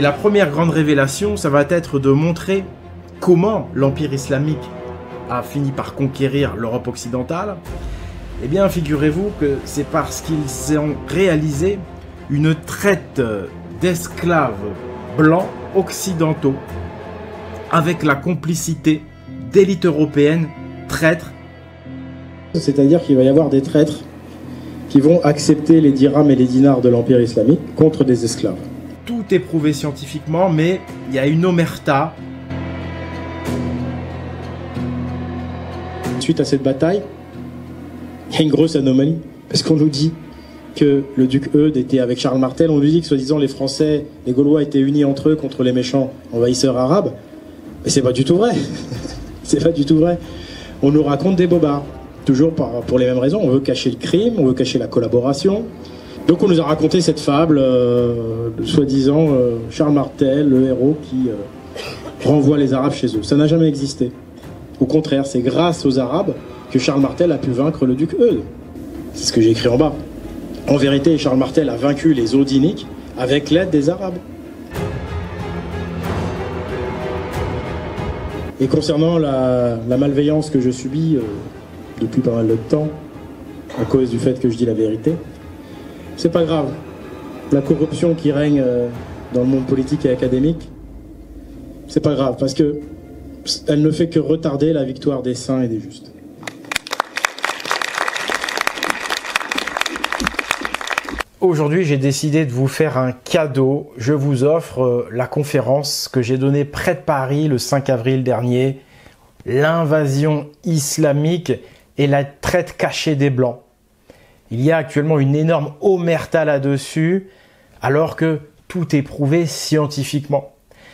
Et la première grande révélation, ça va être de montrer comment l'Empire islamique a fini par conquérir l'Europe occidentale. Eh bien, figurez-vous que c'est parce qu'ils ont réalisé une traite d'esclaves blancs occidentaux avec la complicité d'élites européennes traîtres. C'est-à-dire qu'il va y avoir des traîtres qui vont accepter les dirhams et les dinars de l'Empire islamique contre des esclaves. Tout est prouvé scientifiquement, mais il y a une omerta. Suite à cette bataille, il y a une grosse anomalie, parce qu'on nous dit que le duc Eudes était avec Charles Martel, on nous dit que soi-disant les Français, les Gaulois étaient unis entre eux contre les méchants envahisseurs arabes, mais c'est pas du tout vrai. C'est pas du tout vrai. On nous raconte des bobards, toujours pour les mêmes raisons, on veut cacher le crime, on veut cacher la collaboration. Donc on nous a raconté cette fable, soi-disant Charles Martel, le héros qui renvoie les Arabes chez eux. Ça n'a jamais existé. Au contraire, c'est grâce aux Arabes que Charles Martel a pu vaincre le duc Eudes. C'est ce que j'ai écrit en bas. En vérité, Charles Martel a vaincu les Odiniques avec l'aide des Arabes. Et concernant la malveillance que je subis depuis pas mal de temps, à cause du fait que je dis la vérité, c'est pas grave. La corruption qui règne dans le monde politique et académique, c'est pas grave, parce que elle ne fait que retarder la victoire des saints et des justes. Aujourd'hui, j'ai décidé de vous faire un cadeau. Je vous offre la conférence que j'ai donnée près de Paris le 5 avril dernier. L'invasion islamique et la traite cachée des Blancs. Il y a actuellement une énorme omerta là-dessus, alors que tout est prouvé scientifiquement.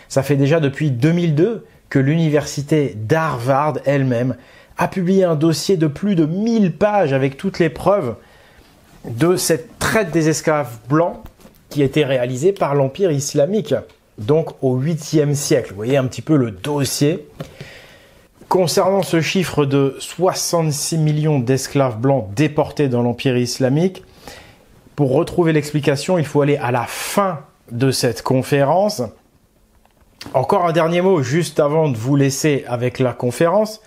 Ça fait déjà depuis 2002 que l'université d'Harvard elle-même a publié un dossier de plus de 1000 pages avec toutes les preuves de cette traite des esclaves blancs qui a été réalisée par l'Empire islamique, donc au 8e siècle. Vous voyez un petit peu le dossier. Concernant ce chiffre de 66 millions d'esclaves blancs déportés dans l'Empire islamique, pour retrouver l'explication, il faut aller à la fin de cette conférence. Encore un dernier mot juste avant de vous laisser avec la conférence.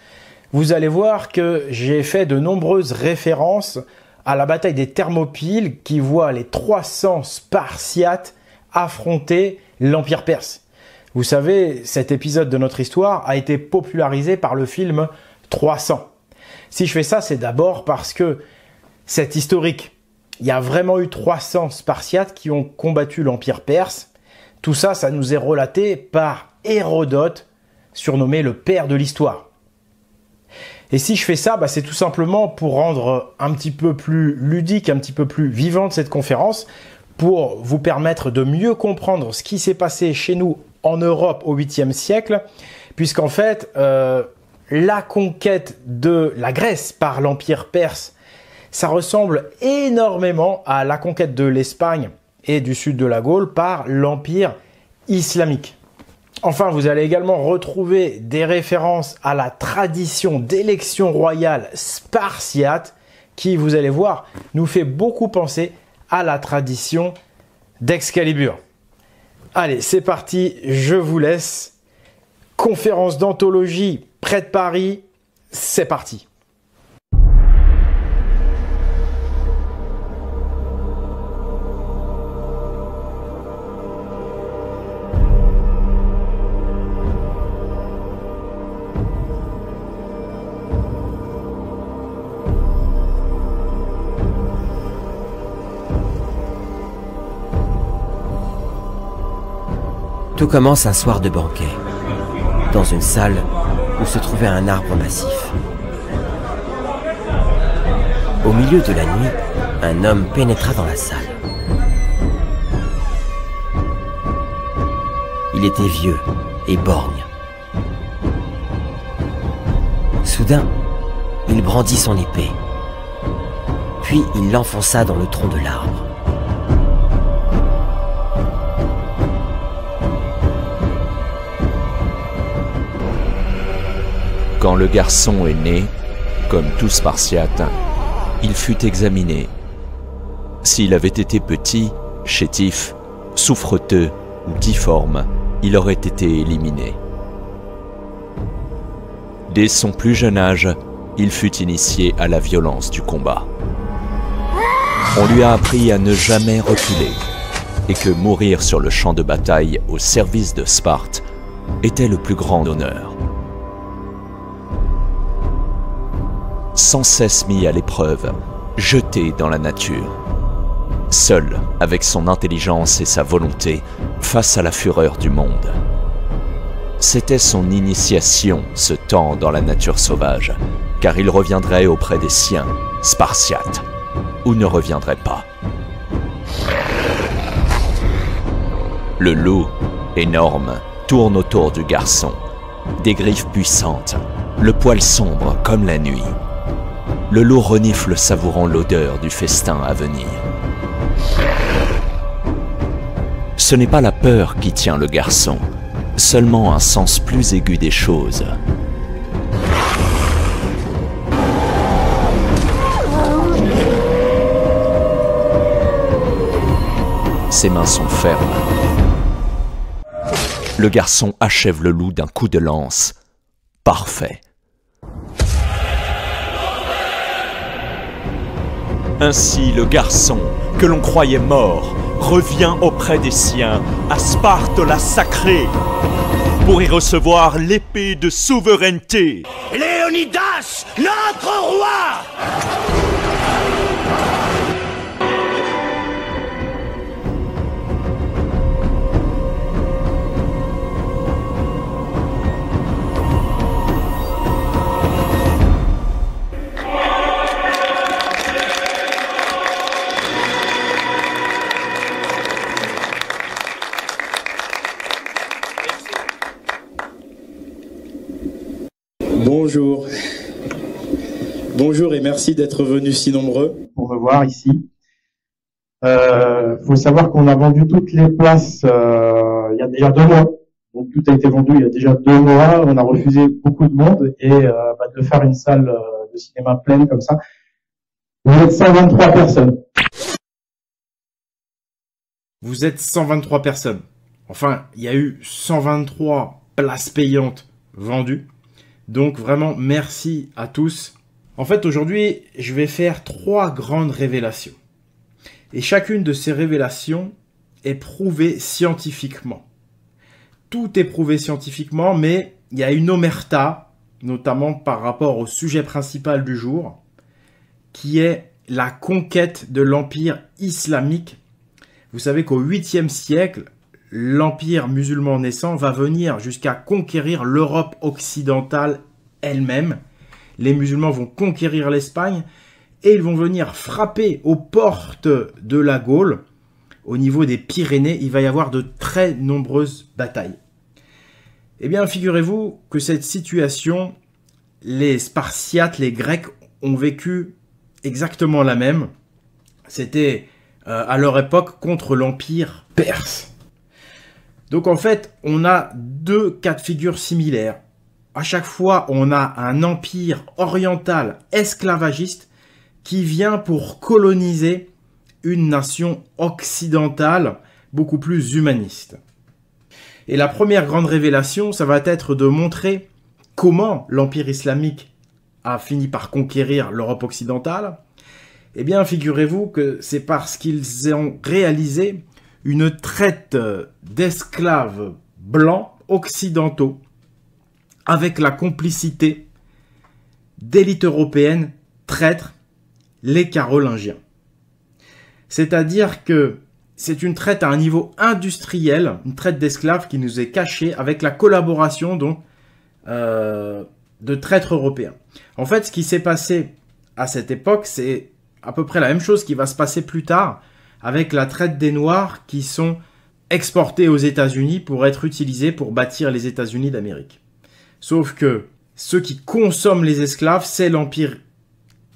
Vous allez voir que j'ai fait de nombreuses références à la bataille des Thermopyles qui voit les 300 Spartiates affronter l'Empire perse. Vous savez, cet épisode de notre histoire a été popularisé par le film 300. Si je fais ça, c'est d'abord parce que c'est historique. Il y a vraiment eu 300 Spartiates qui ont combattu l'Empire perse. Tout ça, ça nous est relaté par Hérodote, surnommé le père de l'histoire. Et si je fais ça, c'est tout simplement pour rendre un petit peu plus ludique, un petit peu plus vivante cette conférence, pour vous permettre de mieux comprendre ce qui s'est passé chez nous en Europe au 8e siècle, puisqu'en fait, la conquête de la Grèce par l'Empire perse, ça ressemble énormément à la conquête de l'Espagne et du sud de la Gaule par l'Empire islamique. Enfin, vous allez également retrouver des références à la tradition d'élection royale spartiate qui, vous allez voir, nous fait beaucoup penser à la tradition d'Excalibur. Allez, c'est parti, je vous laisse. Conférence d'anthologie près de Paris, c'est parti. Tout commence un soir de banquet, dans une salle où se trouvait un arbre massif. Au milieu de la nuit, un homme pénétra dans la salle. Il était vieux et borgne. Soudain, il brandit son épée, puis il l'enfonça dans le tronc de l'arbre. Quand le garçon est né, comme tout Spartiate, il fut examiné. S'il avait été petit, chétif, souffreteux ou difforme, il aurait été éliminé. Dès son plus jeune âge, il fut initié à la violence du combat. On lui a appris à ne jamais reculer et que mourir sur le champ de bataille au service de Sparte était le plus grand honneur. Sans cesse mis à l'épreuve, jeté dans la nature, seul avec son intelligence et sa volonté face à la fureur du monde. C'était son initiation, ce temps dans la nature sauvage, car il reviendrait auprès des siens, spartiates, ou ne reviendrait pas. Le loup, énorme, tourne autour du garçon, des griffes puissantes, le poil sombre comme la nuit. Le loup renifle savourant l'odeur du festin à venir. Ce n'est pas la peur qui tient le garçon, seulement un sens plus aigu des choses. Ses mains sont fermes. Le garçon achève le loup d'un coup de lance. Parfait. Ainsi le garçon, que l'on croyait mort, revient auprès des siens, à Sparte la sacrée, pour y recevoir l'épée de souveraineté. Léonidas, notre roi! Bonjour. Bonjour et merci d'être venus si nombreux. Pour me voir ici. Faut savoir qu'on a vendu toutes les places il y a déjà 2 mois. Donc tout a été vendu il y a déjà 2 mois. On a refusé beaucoup de monde et de faire une salle de cinéma pleine comme ça. Vous êtes 123 personnes. Vous êtes 123 personnes. Enfin, il y a eu 123 places payantes vendues. Donc vraiment, merci à tous. En fait, aujourd'hui, je vais faire 3 grandes révélations. Et chacune de ces révélations est prouvée scientifiquement. Tout est prouvé scientifiquement, mais il y a une omerta, notamment par rapport au sujet principal du jour, qui est la conquête de l'Empire islamique. Vous savez qu'au 8e siècle, l'Empire musulman naissant va venir jusqu'à conquérir l'Europe occidentale elle-même. Les musulmans vont conquérir l'Espagne et ils vont venir frapper aux portes de la Gaule. Au niveau des Pyrénées, il va y avoir de très nombreuses batailles. Eh bien, figurez-vous que cette situation, les Spartiates, les Grecs, ont vécu exactement la même. C'était à leur époque contre l'Empire perse. Donc en fait, on a 2 cas de figure similaires. À chaque fois, on a un empire oriental esclavagiste qui vient pour coloniser une nation occidentale beaucoup plus humaniste. Et la première grande révélation, ça va être de montrer comment l'Empire islamique a fini par conquérir l'Europe occidentale. Eh bien, figurez-vous que c'est parce qu'ils ont réalisé une traite d'esclaves blancs occidentaux avec la complicité d'élites européennes traîtres, les Carolingiens. C'est-à-dire que c'est une traite à un niveau industriel, une traite d'esclaves qui nous est cachée avec la collaboration donc de traîtres européens. En fait, ce qui s'est passé à cette époque, c'est à peu près la même chose qui va se passer plus tard avec la traite des Noirs qui sont exportés aux États-Unis pour être utilisés pour bâtir les États-Unis d'Amérique. Sauf que ceux qui consomment les esclaves, c'est l'Empire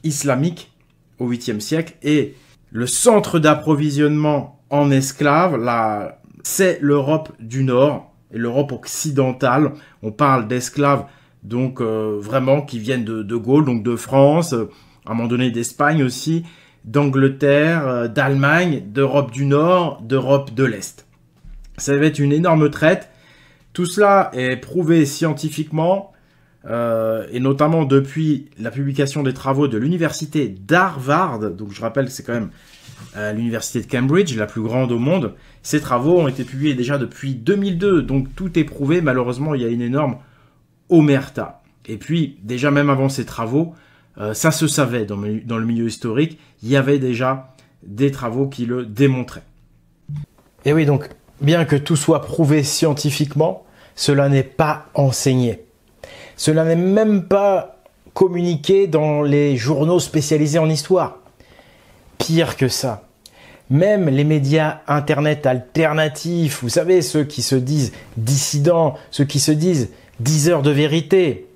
islamique au 8e siècle et le centre d'approvisionnement en esclaves, c'est l'Europe du Nord et l'Europe occidentale. On parle d'esclaves donc vraiment qui viennent de Gaule, donc de France, à un moment donné d'Espagne aussi, d'Angleterre, d'Allemagne, d'Europe du Nord, d'Europe de l'Est. Ça va être une énorme traite. Tout cela est prouvé scientifiquement, et notamment depuis la publication des travaux de l'université d'Harvard. Donc je rappelle que c'est quand même l'université de Cambridge, la plus grande au monde. Ces travaux ont été publiés déjà depuis 2002, donc tout est prouvé. Malheureusement, il y a une énorme omerta. Et puis, déjà même avant ces travaux, ça se savait dans le milieu historique, il y avait déjà des travaux qui le démontraient. Et oui, donc, bien que tout soit prouvé scientifiquement, cela n'est pas enseigné. Cela n'est même pas communiqué dans les journaux spécialisés en histoire. Pire que ça, même les médias internet alternatifs, vous savez, ceux qui se disent dissidents, ceux qui se disent diseurs de vérité,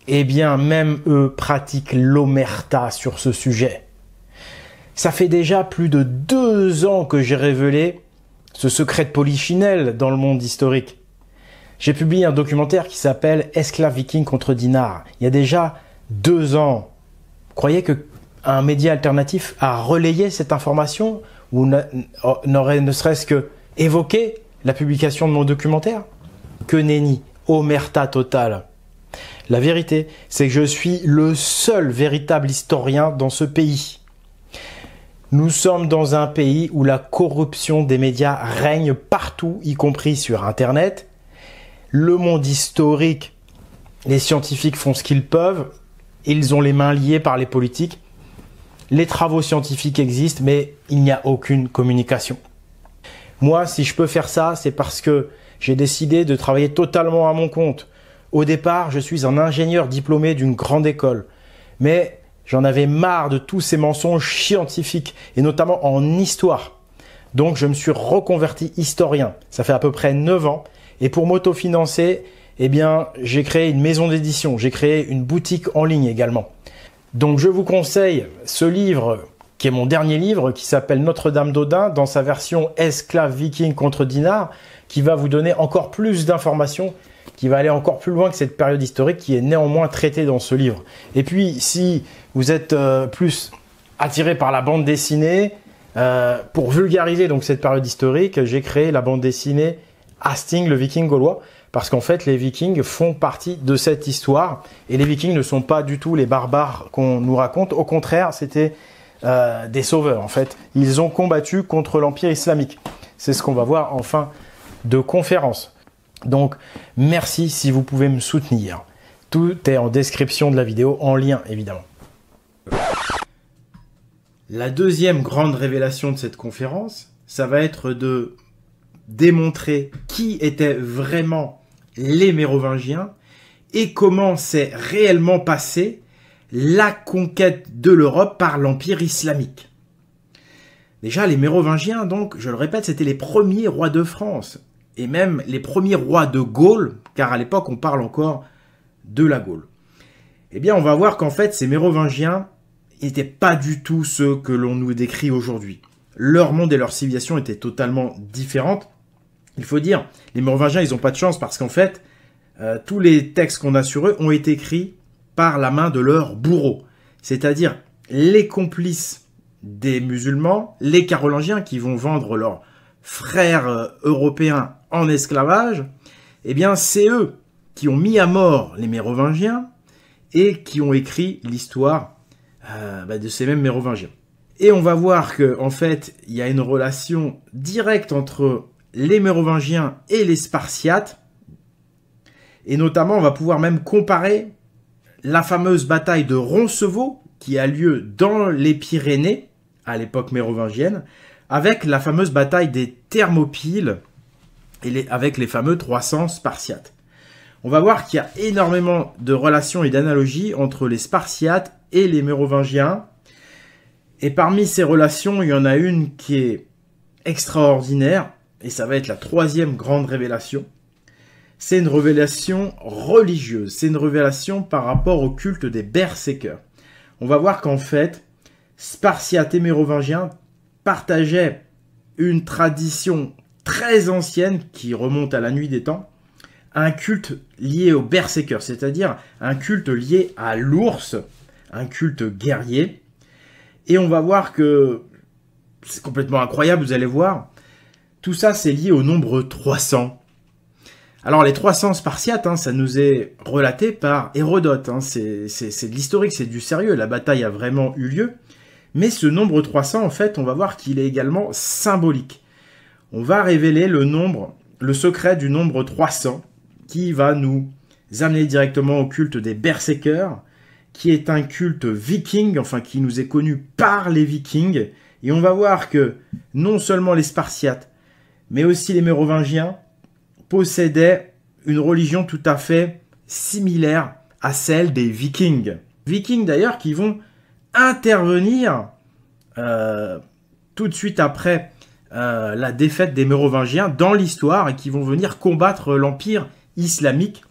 eh bien, même eux pratiquent l'omerta sur ce sujet. Ça fait déjà plus de 2 ans que j'ai révélé ce secret de polichinelle dans le monde historique. J'ai publié un documentaire qui s'appelle « Esclaves vikings contre dinars ». Il y a déjà 2 ans. Vous croyez qu'un média alternatif a relayé cette information ou n'aurait ne serait-ce que évoqué la publication de mon documentaire? Que nenni, omerta totale. La vérité, c'est que je suis le seul véritable historien dans ce pays. Nous sommes dans un pays où la corruption des médias règne partout, y compris sur Internet. Le monde historique, les scientifiques font ce qu'ils peuvent. Ils ont les mains liées par les politiques. Les travaux scientifiques existent, mais il n'y a aucune communication. Moi, si je peux faire ça, c'est parce que j'ai décidé de travailler totalement à mon compte. Au départ, je suis un ingénieur diplômé d'une grande école. Mais j'en avais marre de tous ces mensonges scientifiques, et notamment en histoire. Donc, je me suis reconverti historien. Ça fait à peu près 9 ans. Et pour m'autofinancer, eh bien, j'ai créé une maison d'édition. J'ai créé une boutique en ligne également. Donc, je vous conseille ce livre, qui est mon dernier livre, qui s'appelle Notre-Dame d'Odin, dans sa version Esclaves vikings contre dinars, qui va vous donner encore plus d'informations, qui va aller encore plus loin que cette période historique qui est néanmoins traitée dans ce livre. Et puis, si vous êtes plus attiré par la bande dessinée, pour vulgariser donc cette période historique, j'ai créé la bande dessinée Hasting, le viking gaulois, parce qu'en fait, les vikings font partie de cette histoire, et les vikings ne sont pas du tout les barbares qu'on nous raconte. Au contraire, c'était des sauveurs, en fait. Ils ont combattu contre l'Empire islamique. C'est ce qu'on va voir en fin de conférence. Donc, merci si vous pouvez me soutenir. Tout est en description de la vidéo, en lien évidemment. La deuxième grande révélation de cette conférence, ça va être de démontrer qui étaient vraiment les Mérovingiens et comment s'est réellement passée la conquête de l'Europe par l'Empire islamique. Déjà, les Mérovingiens, donc, je le répète, c'était les premiers rois de France. Et même les premiers rois de Gaule, car à l'époque, on parle encore de la Gaule. Eh bien, on va voir qu'en fait, ces Mérovingiens n'étaient pas du tout ceux que l'on nous décrit aujourd'hui. Leur monde et leur civilisation étaient totalement différentes. Il faut dire, les Mérovingiens, ils n'ont pas de chance parce qu'en fait, tous les textes qu'on a sur eux ont été écrits par la main de leurs bourreaux. C'est-à-dire les complices des musulmans, les Carolingiens qui vont vendre leurs frères européens en esclavage. Eh bien, c'est eux qui ont mis à mort les Mérovingiens et qui ont écrit l'histoire de ces mêmes Mérovingiens. Et on va voir qu'en fait, il y a une relation directe entre les Mérovingiens et les Spartiates. Et notamment, on va pouvoir même comparer la fameuse bataille de Roncevaux, qui a lieu dans les Pyrénées, à l'époque mérovingienne, avec la fameuse bataille des Thermopyles, et avec les fameux 300 Spartiates. On va voir qu'il y a énormément de relations et d'analogies entre les Spartiates et les Mérovingiens. Et parmi ces relations, il y en a une qui est extraordinaire, et ça va être la troisième grande révélation. C'est une révélation religieuse, c'est une révélation par rapport au culte des berserkers. On va voir qu'en fait, Spartiates et Mérovingiens partageaient une tradition très ancienne qui remonte à la nuit des temps, un culte lié aux berserkers, c'est-à-dire un culte lié à l'ours, un culte guerrier. Et on va voir que c'est complètement incroyable, vous allez voir. Tout ça, c'est lié au nombre 300. Alors, les 300 Spartiates, hein, ça nous est relaté par Hérodote. Hein, c'est de l'historique, c'est du sérieux. La bataille a vraiment eu lieu. Mais ce nombre 300, en fait, on va voir qu'il est également symbolique. On va révéler le secret du nombre 300, qui va nous amener directement au culte des Berserkers, qui est un culte viking, enfin qui nous est connu par les Vikings. Et on va voir que non seulement les Spartiates, mais aussi les Mérovingiens possédaient une religion tout à fait similaire à celle des Vikings. Vikings d'ailleurs qui vont intervenir tout de suite après la défaite des Mérovingiens dans l'histoire et qui vont venir combattre l'Empire islamique.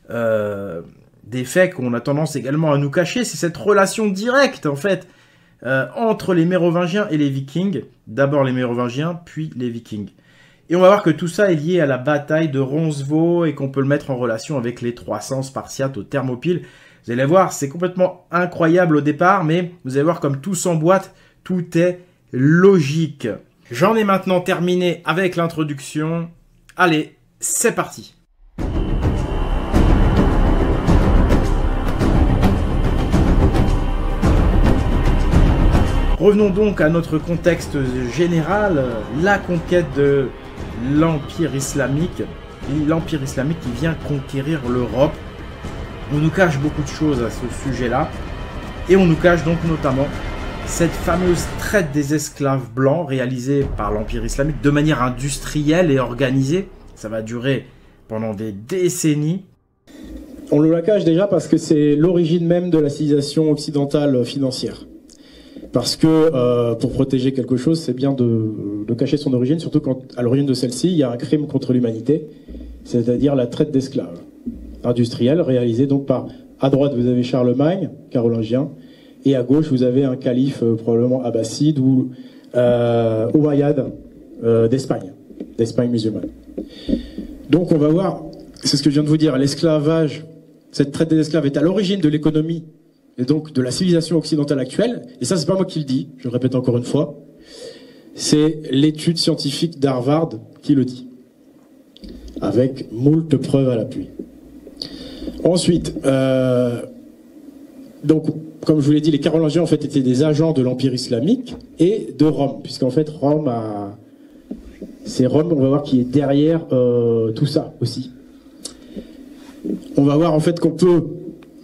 Des faits qu'on a tendance également à nous cacher, c'est cette relation directe en fait entre les Mérovingiens et les Vikings. D'abord les Mérovingiens, puis les Vikings. Et on va voir que tout ça est lié à la bataille de Roncesvalles et qu'on peut le mettre en relation avec les 300 Spartiates aux Thermopyles. Vous allez voir, c'est complètement incroyable au départ, mais vous allez voir comme tout s'emboîte, tout est logique. J'en ai maintenant terminé avec l'introduction. Allez, c'est parti. Revenons donc à notre contexte général, la conquête de l'Empire islamique. L'Empire islamique qui vient conquérir l'Europe. On nous cache beaucoup de choses à ce sujet-là. Et on nous cache donc notamment cette fameuse traite des esclaves blancs réalisée par l'Empire islamique de manière industrielle et organisée. Ça va durer pendant des décennies. On nous la cache déjà parce que c'est l'origine même de la civilisation occidentale financière. Parce que pour protéger quelque chose, c'est bien de cacher son origine, surtout quand à l'origine de celle-ci, il y a un crime contre l'humanité, c'est-à-dire la traite d'esclaves industriels, réalisée donc par, à droite vous avez Charlemagne, carolingien, et à gauche vous avez un calife probablement abbasside ou Umayyad d'Espagne musulmane. Donc on va voir, c'est ce que je viens de vous dire, l'esclavage, cette traite des esclaves est à l'origine de l'économie et donc de la civilisation occidentale actuelle, et ça c'est pas moi qui le dis, je le répète encore une fois, c'est l'étude scientifique d'Harvard qui le dit, avec moult preuves à l'appui. Ensuite, donc comme je vous l'ai dit, les Carolingiens en fait étaient des agents de l'Empire islamique et de Rome, puisqu'en fait c'est Rome, on va voir, qui est derrière tout ça aussi. On va voir en fait qu'on peut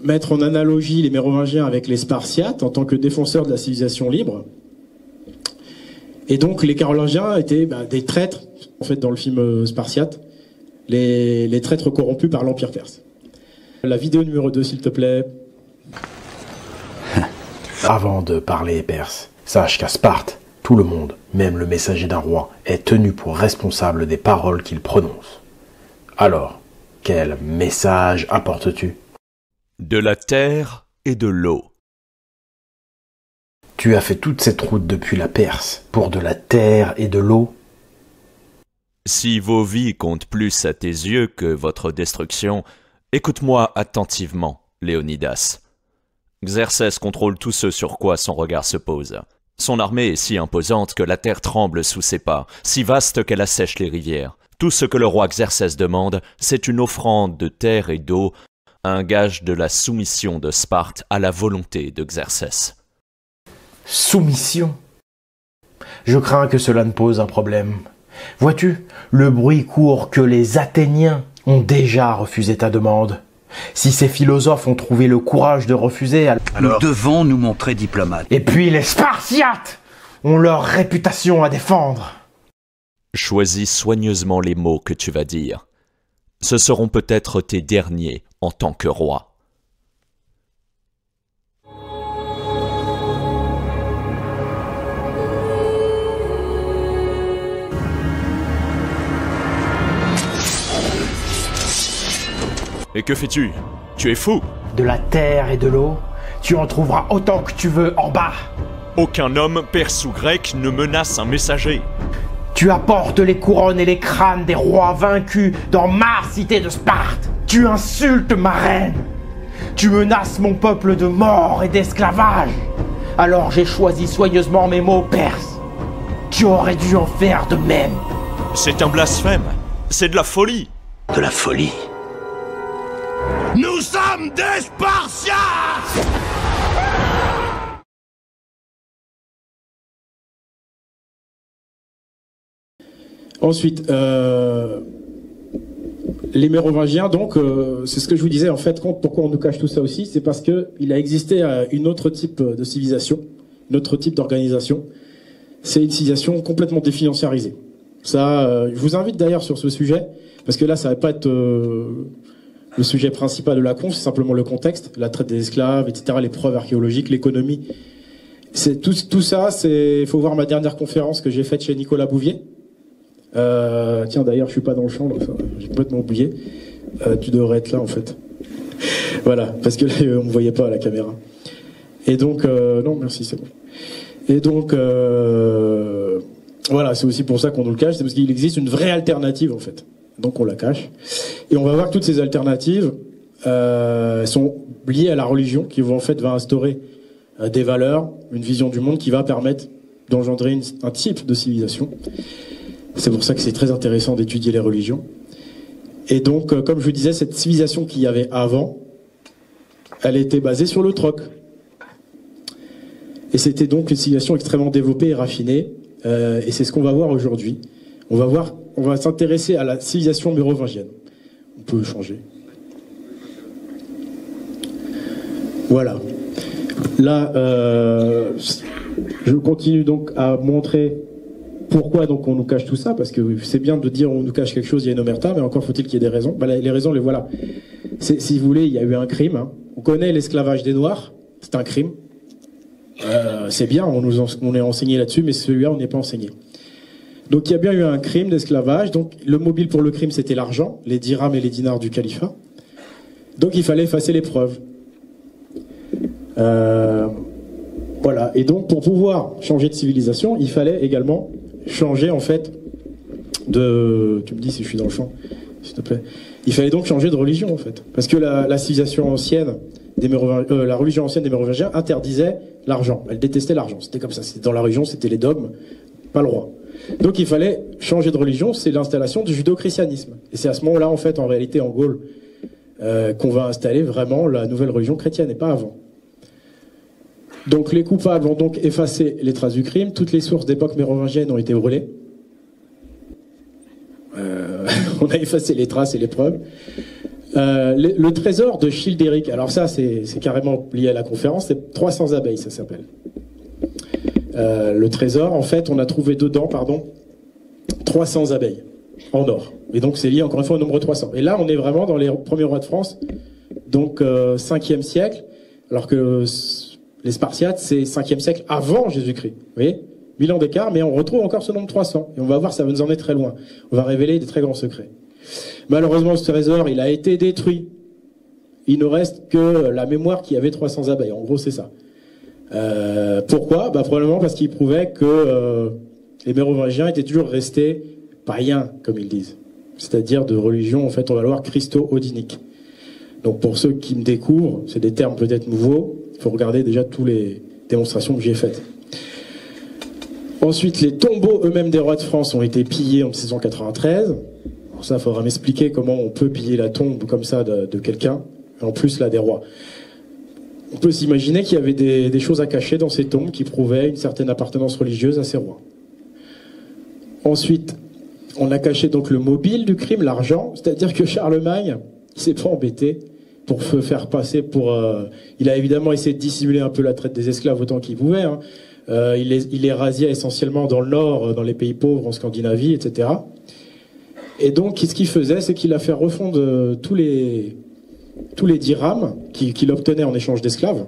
mettre en analogie les Mérovingiens avec les Spartiates en tant que défenseurs de la civilisation libre. Et donc les Carolingiens étaient des traîtres, en fait dans le film Spartiate, les traîtres corrompus par l'Empire perse. La vidéo numéro 2 s'il te plaît. Avant de parler perse, sache qu'à Sparte, tout le monde, même le messager d'un roi, est tenu pour responsable des paroles qu'il prononce. Alors, quel message apportes-tu ? De la terre et de l'eau. Tu as fait toute cette route depuis la Perse pour de la terre et de l'eau ? Si vos vies comptent plus à tes yeux que votre destruction, écoute-moi attentivement, Léonidas. Xerxès contrôle tout ce sur quoi son regard se pose. Son armée est si imposante que la terre tremble sous ses pas, si vaste qu'elle assèche les rivières. Tout ce que le roi Xerxès demande, c'est une offrande de terre et d'eau, un gage de la soumission de Sparte à la volonté de Xerxès. Soumission ? Je crains que cela ne pose un problème. Vois-tu, le bruit court que les Athéniens ont déjà refusé ta demande. Si ces philosophes ont trouvé le courage de refuser, alors nous devons nous montrer diplomates. Et puis les Spartiates ont leur réputation à défendre. Choisis soigneusement les mots que tu vas dire. Ce seront peut-être tes derniers en tant que roi. Et que fais-tu? Tu es fou! De la terre et de l'eau, tu en trouveras autant que tu veux en bas. Aucun homme, perse ou grec, ne menace un messager. Tu apportes les couronnes et les crânes des rois vaincus dans ma cité de Sparte. Tu insultes ma reine. Tu menaces mon peuple de mort et d'esclavage. Alors j'ai choisi soigneusement mes mots perses. Tu aurais dû en faire de même. C'est un blasphème. C'est de la folie. De la folie. Nous sommes des Spartiates! Ensuite, les Mérovingiens, donc, c'est ce que je vous disais, en fait, pourquoi on nous cache tout ça aussi, c'est parce qu'il a existé une autre type de civilisation, un autre type d'organisation. C'est une civilisation complètement définanciarisée. Ça, je vous invite d'ailleurs sur ce sujet, parce que là, ça va pas être le sujet principal de la conf, c'est simplement le contexte, la traite des esclaves, etc., les preuves archéologiques, l'économie. C'est tout ça, il faut voir ma dernière conférence que j'ai faite chez Nicolas Bouvier. Tiens, d'ailleurs, je suis pas dans le champ, j'ai complètement oublié. Tu devrais être là, en fait. Voilà, parce que là, on me voyait pas à la caméra. Et donc, non, merci, c'est bon. Et donc, voilà, c'est aussi pour ça qu'on nous le cache, c'est parce qu'il existe une vraie alternative, en fait. Donc, on la cache. Et on va voir que toutes ces alternatives sont liées à la religion, qui va instaurer des valeurs, une vision du monde qui va permettre d'engendrer un type de civilisation. C'est pour ça que c'est très intéressant d'étudier les religions. Et donc, comme je vous disais, cette civilisation qu'il y avait avant, elle était basée sur le troc. Et c'était donc une civilisation extrêmement développée et raffinée. Et c'est ce qu'on va voir aujourd'hui. On va s'intéresser à la civilisation mérovingienne. On peut changer. Voilà. Là, je continue donc à montrer pourquoi donc on nous cache tout ça, parce que c'est bien de dire on nous cache quelque chose, il y a une omerta, mais encore faut-il qu'il y ait des raisons. Bah, les raisons, les voilà. Si vous voulez, il y a eu un crime. Hein. On connaît l'esclavage des Noirs, c'est un crime. C'est bien, on est enseigné là-dessus, mais celui-là, on n'est pas enseigné. Donc il y a bien eu un crime d'esclavage. Donc le mobile pour le crime, c'était l'argent, les dirhams et les dinars du califat. Donc il fallait effacer les preuves. Voilà. Et donc pour pouvoir changer de civilisation, il fallait également changer en fait de... Tu me dis si je suis dans le champ, s'il te plaît. Il fallait donc changer de religion en fait. Parce que la civilisation ancienne, la religion ancienne des Mérovingiens interdisait l'argent. Elle détestait l'argent. C'était comme ça. C'était dans la religion, c'était les dogmes, pas le roi. Donc il fallait changer de religion, c'est l'installation du judéo-christianisme. Et c'est à ce moment-là, en fait, en réalité, en Gaule, qu'on va installer vraiment la nouvelle religion chrétienne, et pas avant. Donc les coupables ont donc effacé les traces du crime. Toutes les sources d'époque mérovingienne ont été brûlées. On a effacé les traces et les preuves. Le trésor de Childéric, alors ça c'est carrément lié à la conférence, c'est 300 abeilles, ça s'appelle. Le trésor, en fait, on a trouvé dedans, 300 abeilles en or. Et donc c'est lié encore une fois au nombre 300. Et là, on est vraiment dans les premiers rois de France, donc 5e siècle, alors que les Spartiates, c'est 5e siècle avant Jésus-Christ. Vous voyez, 1000 ans d'écart, mais on retrouve encore ce nombre 300. Et on va voir, ça va nous emmener très loin. On va révéler des très grands secrets. Malheureusement, ce trésor, il a été détruit. Il ne reste que la mémoire qu'il y avait 300 abeilles. En gros, c'est ça. Pourquoi ? Probablement parce qu'il prouvait que les Mérovingiens étaient toujours restés païens, comme ils disent. C'est-à-dire de religion, en fait, on va le voir, christo-odinique. Donc pour ceux qui me découvrent, c'est des termes peut-être nouveaux, il faut regarder déjà toutes les démonstrations que j'ai faites. Ensuite, les tombeaux eux-mêmes des rois de France ont été pillés en 1693. Pour ça, il faudra m'expliquer comment on peut piller la tombe comme ça de quelqu'un, en plus là des rois. On peut s'imaginer qu'il y avait des choses à cacher dans ces tombes qui prouvaient une certaine appartenance religieuse à ces rois. Ensuite, on a caché donc le mobile du crime, l'argent, c'est-à-dire que Charlemagne, il s'est pas embêté pour se faire passer pour... il a évidemment essayé de dissimuler un peu la traite des esclaves autant qu'il pouvait. Hein. Il les rasiait essentiellement dans le nord, dans les pays pauvres, en Scandinavie, etc. Et donc, ce qu'il faisait, c'est qu'il a fait refondre tous les dirhams qu'il obtenait en échange d'esclaves.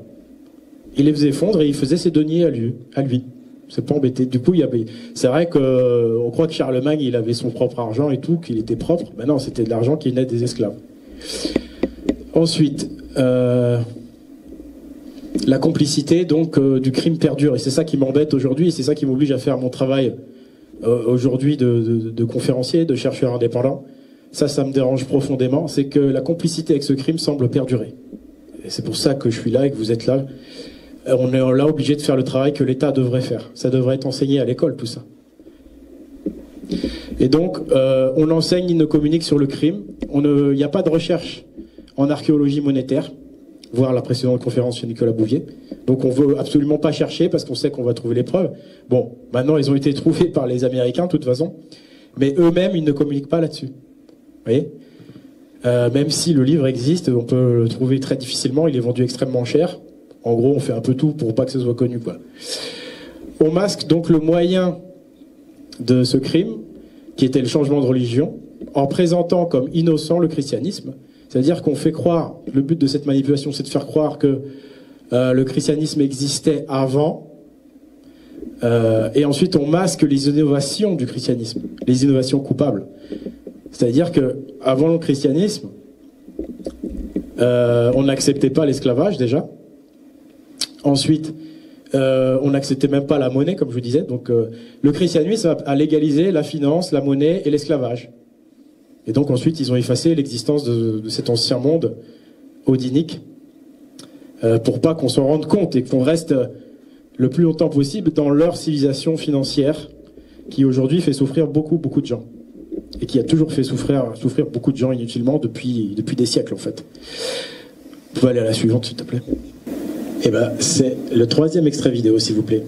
Il les faisait fondre et il faisait ses deniers à lui. C'est pas embêté. Du coup, c'est vrai qu'on croit que Charlemagne, il avait son propre argent et tout, qu'il était propre. Mais non, c'était de l'argent qui venait des esclaves. Ensuite, la complicité donc du crime perdure. Et c'est ça qui m'embête aujourd'hui, et c'est ça qui m'oblige à faire mon travail aujourd'hui de conférencier, de chercheur indépendant. Ça me dérange profondément. C'est que la complicité avec ce crime semble perdurer. Et c'est pour ça que je suis là et que vous êtes là. On est là obligé de faire le travail que l'État devrait faire. Ça devrait être enseigné à l'école, tout ça. Et donc, on enseigne, il ne communique sur le crime. Il n'y a pas de recherche en archéologie monétaire, voir la précédente conférence chez Nicolas Bouvier. Donc on veut absolument pas chercher parce qu'on sait qu'on va trouver les preuves. Bon, maintenant ils ont été trouvés par les Américains de toute façon, mais eux-mêmes ils ne communiquent pas là-dessus. Vous voyez, même si le livre existe, on peut le trouver très difficilement. Il est vendu extrêmement cher. En gros, on fait un peu tout pour pas que ce soit connu, quoi. On masque donc le moyen de ce crime, qui était le changement de religion, en présentant comme innocent le christianisme. C'est-à-dire qu'on fait croire, le but de cette manipulation, c'est de faire croire que le christianisme existait avant, et ensuite on masque les innovations du christianisme, les innovations coupables. C'est-à-dire que avant le christianisme, on n'acceptait pas l'esclavage déjà. Ensuite, on n'acceptait même pas la monnaie, comme je vous disais. Donc le christianisme a légalisé la finance, la monnaie et l'esclavage. Et donc ensuite, ils ont effacé l'existence de cet ancien monde odinique pour pas qu'on s'en rende compte et qu'on reste le plus longtemps possible dans leur civilisation financière qui aujourd'hui fait souffrir beaucoup de gens et qui a toujours fait souffrir beaucoup de gens inutilement depuis des siècles en fait. Vous pouvez aller à la suivante s'il te plaît. Eh ben, c'est le 3e extrait vidéo s'il vous plaît.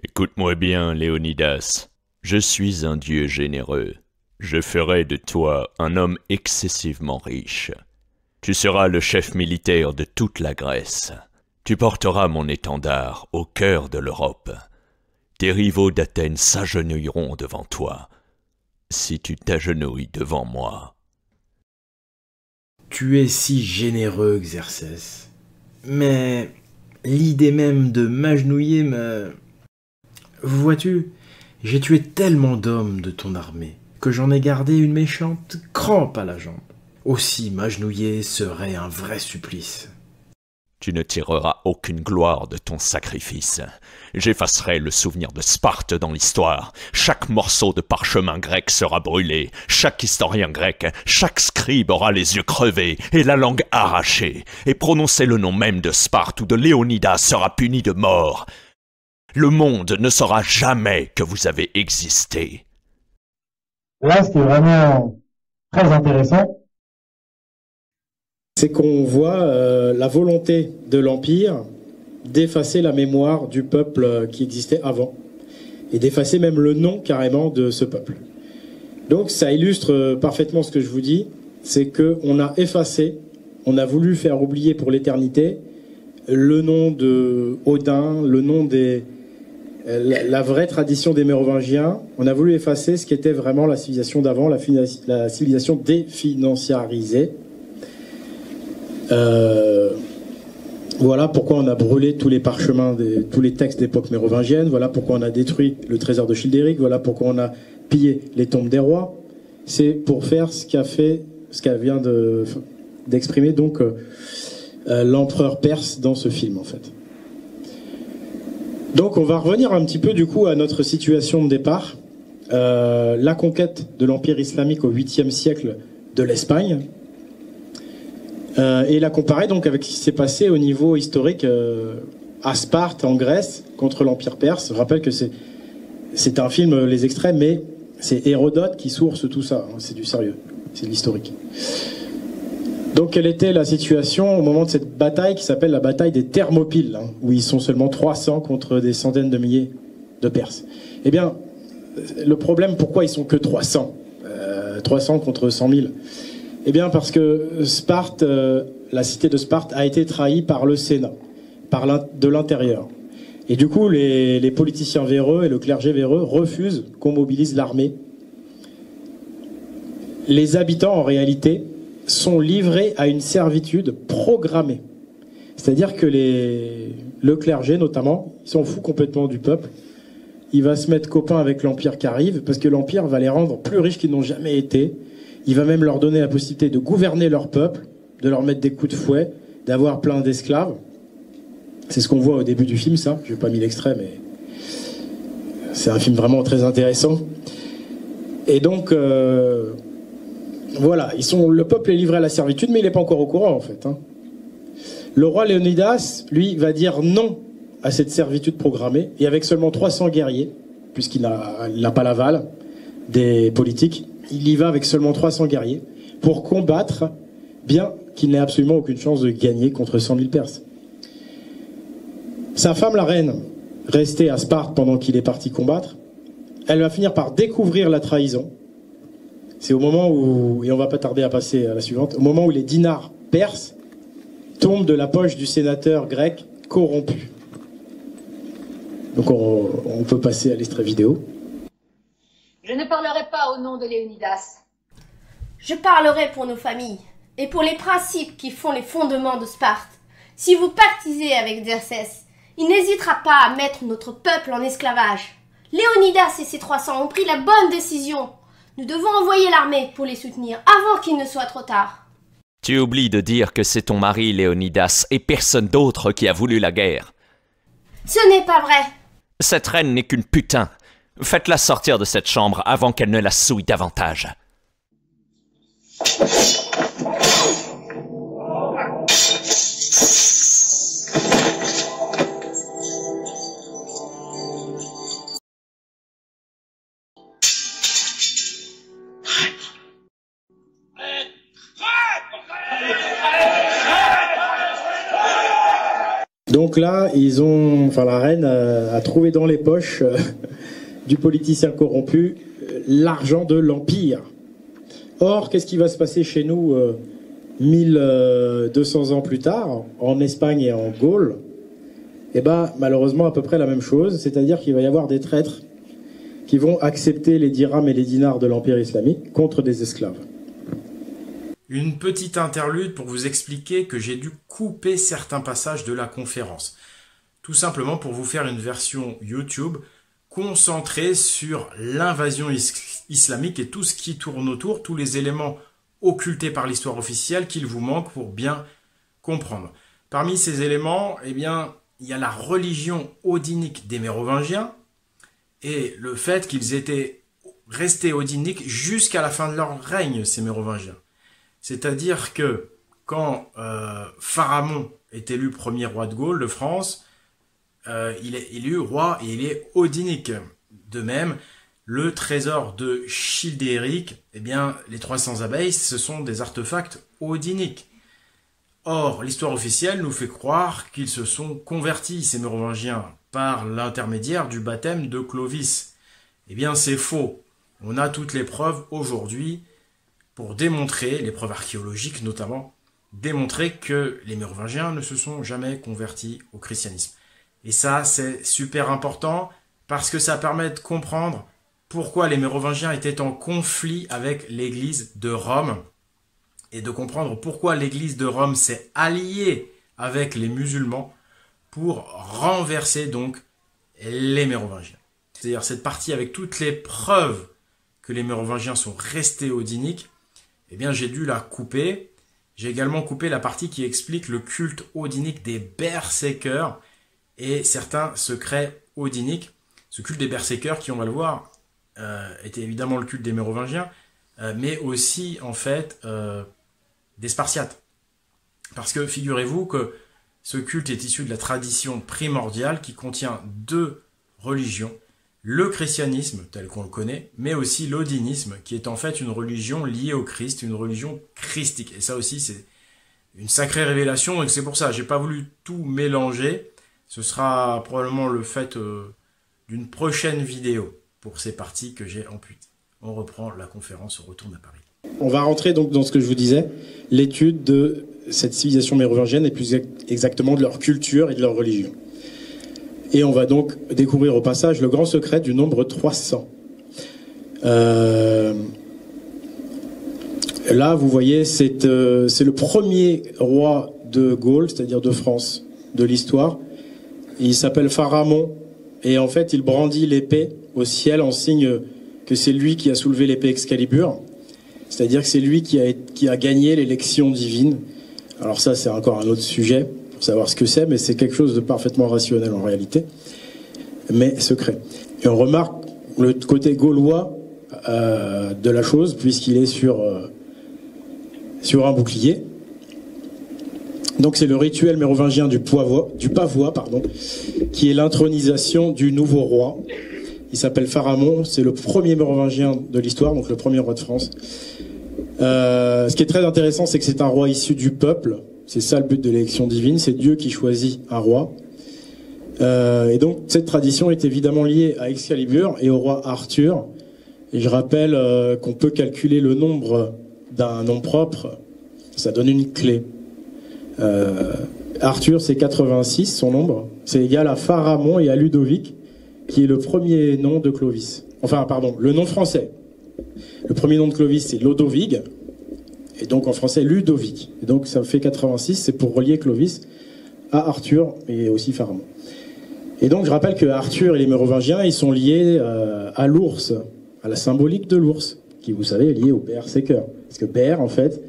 Écoute-moi bien, Léonidas. Je suis un dieu généreux. Je ferai de toi un homme excessivement riche. Tu seras le chef militaire de toute la Grèce. Tu porteras mon étendard au cœur de l'Europe. Tes rivaux d'Athènes s'agenouilleront devant toi. Si tu t'agenouilles devant moi. Tu es si généreux, Xerxès. Mais l'idée même de m'agenouiller me... Vois-tu, j'ai tué tellement d'hommes de ton armée que j'en ai gardé une méchante crampe à la jambe. Aussi m'agenouiller serait un vrai supplice. Tu ne tireras aucune gloire de ton sacrifice. J'effacerai le souvenir de Sparte dans l'histoire. Chaque morceau de parchemin grec sera brûlé. Chaque historien grec, chaque scribe aura les yeux crevés et la langue arrachée. Et prononcer le nom même de Sparte ou de Léonidas sera puni de mort. Le monde ne saura jamais que vous avez existé. Là, ce qui est vraiment très intéressant, c'est qu'on voit la volonté de l'Empire d'effacer la mémoire du peuple qui existait avant et d'effacer même le nom carrément de ce peuple. Donc ça illustre parfaitement ce que je vous dis, c'est qu'on a effacé, on a voulu faire oublier pour l'éternité le nom de Odin, le nom des... la vraie tradition des Mérovingiens. On a voulu effacer ce qui était vraiment la civilisation d'avant, la civilisation définanciarisée. Voilà pourquoi on a brûlé tous les parchemins, tous les textes d'époque mérovingienne. Voilà pourquoi on a détruit le trésor de Childéric. Voilà pourquoi on a pillé les tombes des rois. C'est pour faire ce qu'elle vient d'exprimer donc l'empereur perse dans ce film en fait. Donc on va revenir un petit peu du coup à notre situation de départ. La conquête de l'Empire islamique au 8e siècle de l'Espagne. Et la comparer donc avec ce qui s'est passé au niveau historique à Sparte en Grèce contre l'Empire perse. Je rappelle que c'est un film, les extraits, mais c'est Hérodote qui source tout ça. Hein, c'est du sérieux, c'est de l'historique. Donc quelle était la situation au moment de cette bataille qui s'appelle la bataille des Thermopyles, hein, où ils sont seulement 300 contre des centaines de milliers de Perses. Eh bien, le problème, pourquoi ils sont que 300 300 contre 100 000. Eh bien parce que Sparte, la cité de Sparte a été trahie par le Sénat, de l'intérieur. Et du coup, les politiciens véreux et le clergé véreux refusent qu'on mobilise l'armée. Les habitants, en réalité, sont livrés à une servitude programmée. C'est-à-dire que le clergé, notamment, ils s'en fout complètement du peuple. Il va se mettre copain avec l'Empire qui arrive, parce que l'Empire va les rendre plus riches qu'ils n'ont jamais été. Il va même leur donner la possibilité de gouverner leur peuple, de leur mettre des coups de fouet, d'avoir plein d'esclaves. C'est ce qu'on voit au début du film, ça. Je n'ai pas mis l'extrait, mais c'est un film vraiment très intéressant. Et donc, voilà, le peuple est livré à la servitude, mais il n'est pas encore au courant, en fait. Hein. Le roi Léonidas, lui, va dire non à cette servitude programmée, et avec seulement 300 guerriers, puisqu'il n'a pas l'aval des politiques. Il y va avec seulement 300 guerriers pour combattre, bien qu'il n'ait absolument aucune chance de gagner contre 100 000 Perses. Sa femme, la reine, restée à Sparte pendant qu'il est parti combattre, elle va finir par découvrir la trahison. C'est au moment où, et on va pas tarder à passer à la suivante, au moment où les dinars perses tombent de la poche du sénateur grec corrompu. Donc on peut passer à l'extrait vidéo. Je ne parlerai pas au nom de Léonidas. Je parlerai pour nos familles et pour les principes qui font les fondements de Sparte. Si vous pactisez avec Xerxès, il n'hésitera pas à mettre notre peuple en esclavage. Léonidas et ses 300 ont pris la bonne décision. Nous devons envoyer l'armée pour les soutenir avant qu'il ne soit trop tard. Tu oublies de dire que c'est ton mari, Léonidas, et personne d'autre qui a voulu la guerre. Ce n'est pas vrai. Cette reine n'est qu'une putain. Faites-la sortir de cette chambre avant qu'elle ne la souille davantage. Donc là, la reine a trouvé dans les poches du politicien corrompu l'argent de l'Empire. Or, qu'est-ce qui va se passer chez nous 1200 ans plus tard, en Espagne et en Gaule? Eh bien, malheureusement, à peu près la même chose, c'est-à-dire qu'il va y avoir des traîtres qui vont accepter les dirhams et les dinars de l'Empire islamique contre des esclaves. Une petite interlude pour vous expliquer que j'ai dû couper certains passages de la conférence. Tout simplement pour vous faire une version YouTube concentrée sur l'invasion islamique et tout ce qui tourne autour, tous les éléments occultés par l'histoire officielle qu'il vous manque pour bien comprendre. Parmi ces éléments, eh bien, il y a la religion odinique des Mérovingiens et le fait qu'ils étaient restés odiniques jusqu'à la fin de leur règne, ces Mérovingiens. C'est-à-dire que quand Pharamond est élu premier roi de Gaule, de France, il est élu roi et il est odinique. De même, le trésor de Childéric, eh bien, les 300 abeilles, ce sont des artefacts odiniques. Or, l'histoire officielle nous fait croire qu'ils se sont convertis, ces Mérovingiens, par l'intermédiaire du baptême de Clovis. Eh bien, c'est faux. On a toutes les preuves aujourd'hui pour démontrer, les preuves archéologiques notamment, démontrer que les Mérovingiens ne se sont jamais convertis au christianisme. Et ça, c'est super important parce que ça permet de comprendre pourquoi les Mérovingiens étaient en conflit avec l'Église de Rome et de comprendre pourquoi l'Église de Rome s'est alliée avec les musulmans pour renverser donc les Mérovingiens. C'est-à-dire cette partie avec toutes les preuves que les Mérovingiens sont restés odiniques, eh bien, j'ai dû la couper. J'ai également coupé la partie qui explique le culte odinique des berserkers et certains secrets odiniques. Ce culte des berserkers, qui, on va le voir, était évidemment le culte des Mérovingiens, mais aussi, en fait, des Spartiates. Parce que, figurez-vous que ce culte est issu de la tradition primordiale qui contient deux religions. Le christianisme, tel qu'on le connaît, mais aussi l'odinisme, qui est en fait une religion liée au Christ, une religion christique. Et ça aussi, c'est une sacrée révélation, et c'est pour ça, j'ai pas voulu tout mélanger. Ce sera probablement le fait d'une prochaine vidéo pour ces parties que j'ai amputées. On reprend la conférence, on retourne à Paris. On va rentrer donc dans ce que je vous disais, l'étude de cette civilisation mérovingienne et plus exactement de leur culture et de leur religion. Et on va donc découvrir au passage le grand secret du nombre 300. Là, vous voyez, c'est le premier roi de Gaule, c'est-à-dire de France, de l'histoire. Il s'appelle Pharamond, et en fait, il brandit l'épée au ciel en signe que c'est lui qui a soulevé l'épée Excalibur. C'est-à-dire que c'est lui qui a gagné l'élection divine. Alors ça, c'est encore un autre sujet, pour savoir ce que c'est, mais c'est quelque chose de parfaitement rationnel en réalité, mais secret. Et on remarque le côté gaulois de la chose, puisqu'il est sur un bouclier. Donc c'est le rituel mérovingien du pavois, qui est l'intronisation du nouveau roi. Il s'appelle Pharamond, c'est le premier mérovingien de l'histoire, donc le premier roi de France. Ce qui est très intéressant, c'est que c'est un roi issu du peuple. C'est ça le but de l'élection divine, c'est Dieu qui choisit un roi. Et donc cette tradition est évidemment liée à Excalibur et au roi Arthur. Et je rappelle qu'on peut calculer le nombre d'un nom propre, ça donne une clé. Arthur, c'est 86, son nombre. C'est égal à Pharamond et à Ludovic, qui est le premier nom de Clovis. Enfin, pardon, le nom français. Le premier nom de Clovis, c'est Lodovig, et donc en français, Ludovic. Et donc ça fait 86, c'est pour relier Clovis à Arthur et aussi Pharamond. Et donc je rappelle que Arthur et les Mérovingiens, ils sont liés à l'ours, à la symbolique de l'ours, qui, vous savez, est liée au berserker. Parce que bear, en fait,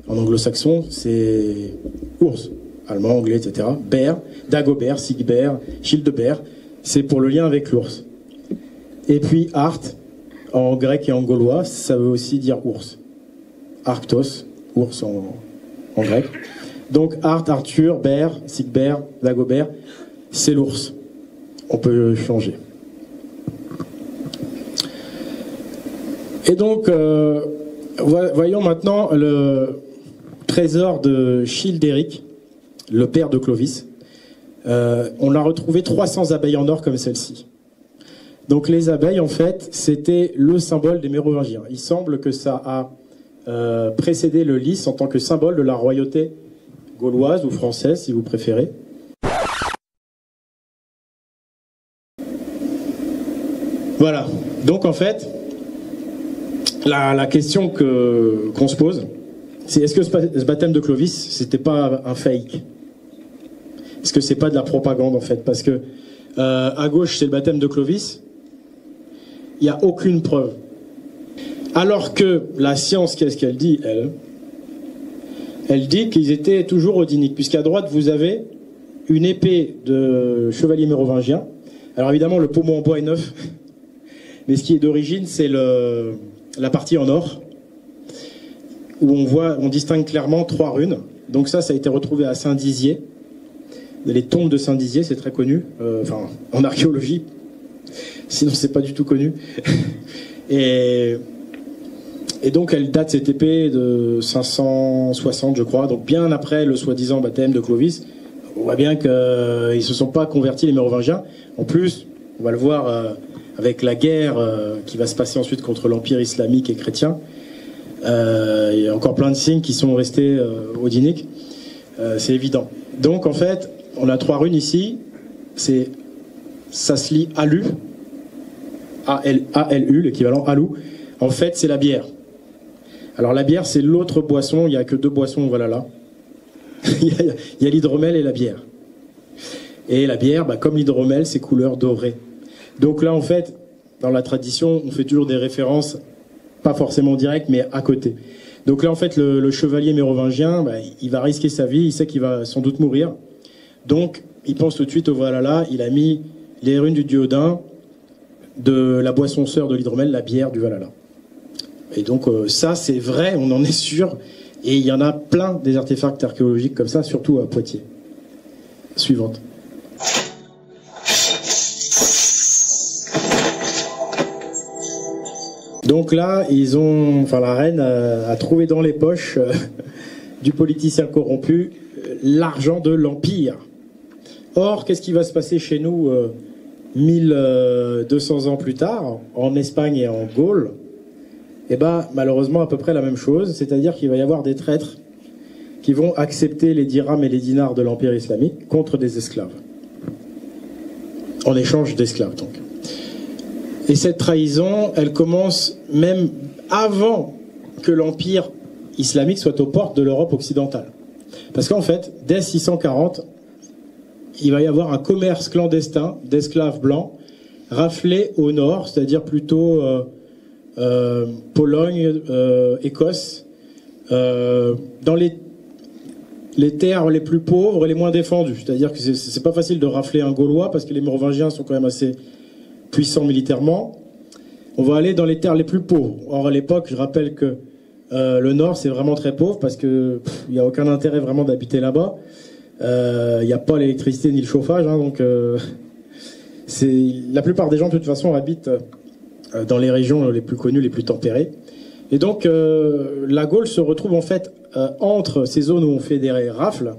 en anglo-saxon, c'est ours. Allemand, anglais, etc. Bear, Dagobert, Sigbert, Childebert, c'est pour le lien avec l'ours. Et puis Art, en grec et en gaulois, ça veut aussi dire ours. Arctos, ours en grec. Donc Art, Arthur, Bear, Sigbert, Dagobert, c'est l'ours. On peut changer. Et donc, voyons maintenant le trésor de Childéric, le père de Clovis. On a retrouvé 300 abeilles en or comme celle-ci. Donc les abeilles, en fait, c'était le symbole des Mérovingiens. Il semble que ça a précédé le lys en tant que symbole de la royauté gauloise ou française, si vous préférez. Voilà. Donc en fait, la question qu'on se pose, c'est est-ce que ce baptême de Clovis, c'était pas un fake? Est-ce que c'est pas de la propagande en fait? Parce que à gauche c'est le baptême de Clovis, il n'y a aucune preuve. Alors que la science, qu'est-ce qu'elle dit, elle? Elle dit qu'ils étaient toujours odiniques, puisqu'à droite vous avez une épée de chevalier mérovingien. Alors évidemment le pommeau en bois est neuf, mais ce qui est d'origine c'est la partie en or, où on distingue clairement 3 runes. Donc ça a été retrouvé à Saint-Dizier. Les tombes de Saint-Dizier, c'est très connu, en archéologie, sinon c'est pas du tout connu. et donc elle date, cette épée, de 560, je crois, donc bien après le soi-disant baptême de Clovis. On voit bien qu'ils ne se sont pas convertis, les Mérovingiens. En plus, on va le voir avec la guerre qui va se passer ensuite contre l'Empire islamique et chrétien. Il y a encore plein de signes qui sont restés odiniques, c'est évident. Donc en fait, on a 3 runes ici, ça se lit Alu, A-L-U, l'équivalent Alou. En fait, c'est la bière. Alors la bière, c'est l'autre boisson, il n'y a que 2 boissons, voilà là. Il y a l'hydromel et la bière. Et la bière, comme l'hydromel, c'est couleur dorée. Donc là, en fait, dans la tradition, on fait toujours des références, pas forcément directes, mais à côté. Donc là, en fait, le chevalier mérovingien, il va risquer sa vie, il sait qu'il va sans doute mourir. Donc, il pense tout de suite au Valhalla, il a mis les runes du dieu Odin, de la boisson sœur de l'hydromel, la bière du Valhalla. Et donc, ça, c'est vrai, on en est sûr, et il y en a plein des artefacts archéologiques comme ça, surtout à Poitiers. Suivante. Donc là, la reine a trouvé dans les poches du politicien corrompu l'argent de l'Empire. Or, qu'est-ce qui va se passer chez nous 1200 ans plus tard, en Espagne et en Gaule? Eh bien, malheureusement, à peu près la même chose, c'est-à-dire qu'il va y avoir des traîtres qui vont accepter les dirhams et les dinars de l'Empire islamique contre des esclaves. En échange d'esclaves, donc. Et cette trahison, elle commence même avant que l'Empire islamique soit aux portes de l'Europe occidentale. Parce qu'en fait, dès 640, il va y avoir un commerce clandestin d'esclaves blancs raflés au nord, c'est-à-dire plutôt Pologne, Écosse, dans les terres les plus pauvres et les moins défendues. C'est-à-dire que c'est pas facile de rafler un Gaulois parce que les Mérovingiens sont quand même assez puissants militairement. On va aller dans les terres les plus pauvres. Or à l'époque, je rappelle que le nord c'est vraiment très pauvre parce que il n'y a aucun intérêt vraiment d'habiter là-bas. Il n'y a pas l'électricité ni le chauffage, donc La plupart des gens, de toute façon, habitent dans les régions les plus connues, les plus tempérées. Et donc, la Gaule se retrouve en fait entre ces zones où on fait des rafles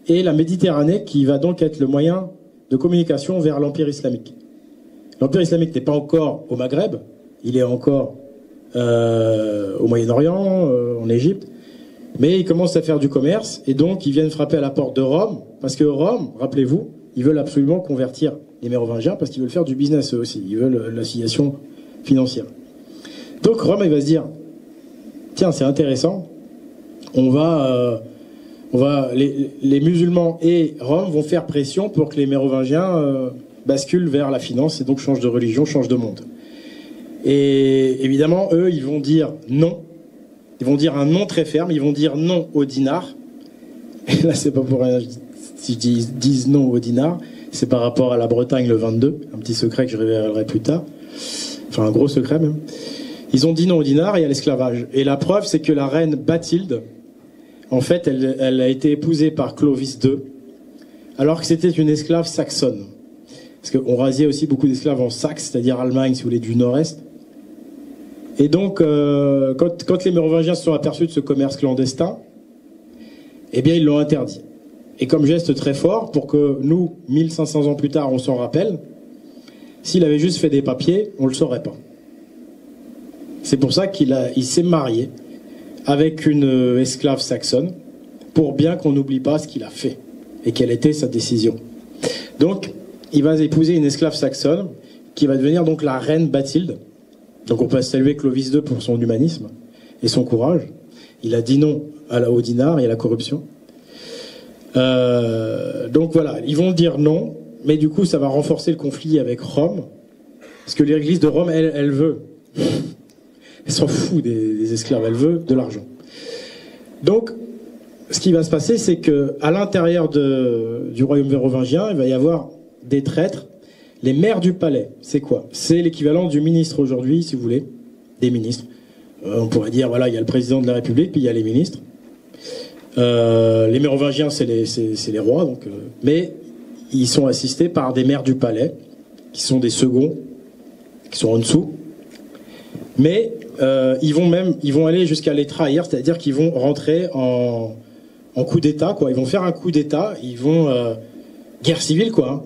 et la Méditerranée, qui va donc être le moyen de communication vers l'Empire islamique. L'Empire islamique n'est pas encore au Maghreb, il est encore au Moyen-Orient, en Égypte, mais ils commencent à faire du commerce, et donc ils viennent frapper à la porte de Rome, parce que Rome, rappelez-vous, ils veulent absolument convertir les Mérovingiens, parce qu'ils veulent faire du business eux aussi, ils veulent l'affiliation financière. Donc Rome, il va se dire, tiens, c'est intéressant, les musulmans et Rome vont faire pression pour que les Mérovingiens basculent vers la finance et donc changent de religion, changent de monde. Et évidemment, eux, ils vont dire non. Ils vont dire un non très ferme. Ils vont dire non au dinar. Et là, c'est pas pour rien si je dis non au dinar. C'est par rapport à la Bretagne le 22. Un petit secret que je révélerai plus tard. Enfin, un gros secret même. Ils ont dit non au dinar et à l'esclavage. Et la preuve, c'est que la reine Bathilde, en fait, elle a été épousée par Clovis II, alors que c'était une esclave saxonne. Parce qu'on rasiait aussi beaucoup d'esclaves en Saxe, c'est-à-dire Allemagne, si vous voulez, du nord-est. Et donc, quand les Mérovingiens se sont aperçus de ce commerce clandestin, eh bien, ils l'ont interdit. Et comme geste très fort, pour que nous, 1500 ans plus tard, on s'en rappelle, s'il avait juste fait des papiers, on ne le saurait pas. C'est pour ça qu'il s'est marié avec une esclave saxonne, pour bien qu'on n'oublie pas ce qu'il a fait, et quelle était sa décision. Donc, il va épouser une esclave saxonne, qui va devenir donc la reine Bathilde. Donc on peut saluer Clovis II pour son humanisme et son courage. Il a dit non au dinar et à la corruption. Donc voilà, ils vont dire non, mais du coup ça va renforcer le conflit avec Rome, parce que l'église de Rome, elle veut. Elle s'en fout des esclaves, elle veut de l'argent. Donc, ce qui va se passer, c'est que à l'intérieur du royaume mérovingien, il va y avoir des traîtres. Les maires du palais, c'est quoi? C'est l'équivalent du ministre aujourd'hui, si vous voulez, des ministres. On pourrait dire, voilà, il y a le président de la République, puis il y a les ministres. Les Mérovingiens, c'est les rois, donc, mais ils sont assistés par des maires du palais, qui sont des seconds, qui sont en dessous. Mais ils vont aller jusqu'à les trahir, c'est-à-dire qu'ils vont rentrer en coup d'État, quoi. Ils vont faire un coup d'État, ils vont guerre civile, quoi. Hein.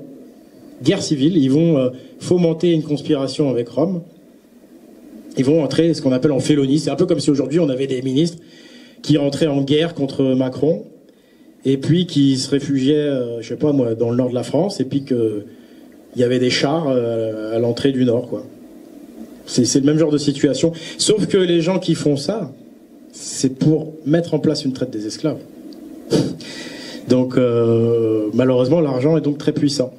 Guerre civile, ils vont fomenter une conspiration avec Rome. Ils vont entrer ce qu'on appelle en félonie. C'est un peu comme si aujourd'hui on avait des ministres qui rentraient en guerre contre Macron et puis qui se réfugiaient, je sais pas moi, dans le nord de la France et puis qu'il y avait des chars à l'entrée du nord, quoi. C'est le même genre de situation. Sauf que les gens qui font ça, c'est pour mettre en place une traite des esclaves. Donc malheureusement, l'argent est donc très puissant.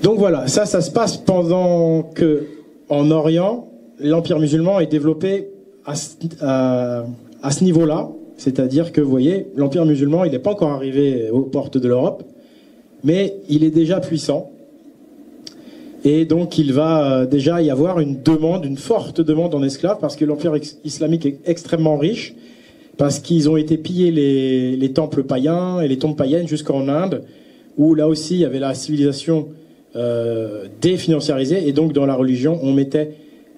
Donc voilà, ça se passe pendant que, en Orient, l'Empire musulman est développé à ce niveau-là. C'est-à-dire que, vous voyez, l'Empire musulman, il n'est pas encore arrivé aux portes de l'Europe, mais il est déjà puissant. Et donc, il va déjà y avoir une forte demande en esclaves, parce que l'Empire islamique est extrêmement riche, parce qu'ils ont été pillés les temples païens et les tombes païennes jusqu'en Inde, où là aussi, il y avait la civilisation définanciarisée, et donc dans la religion, on mettait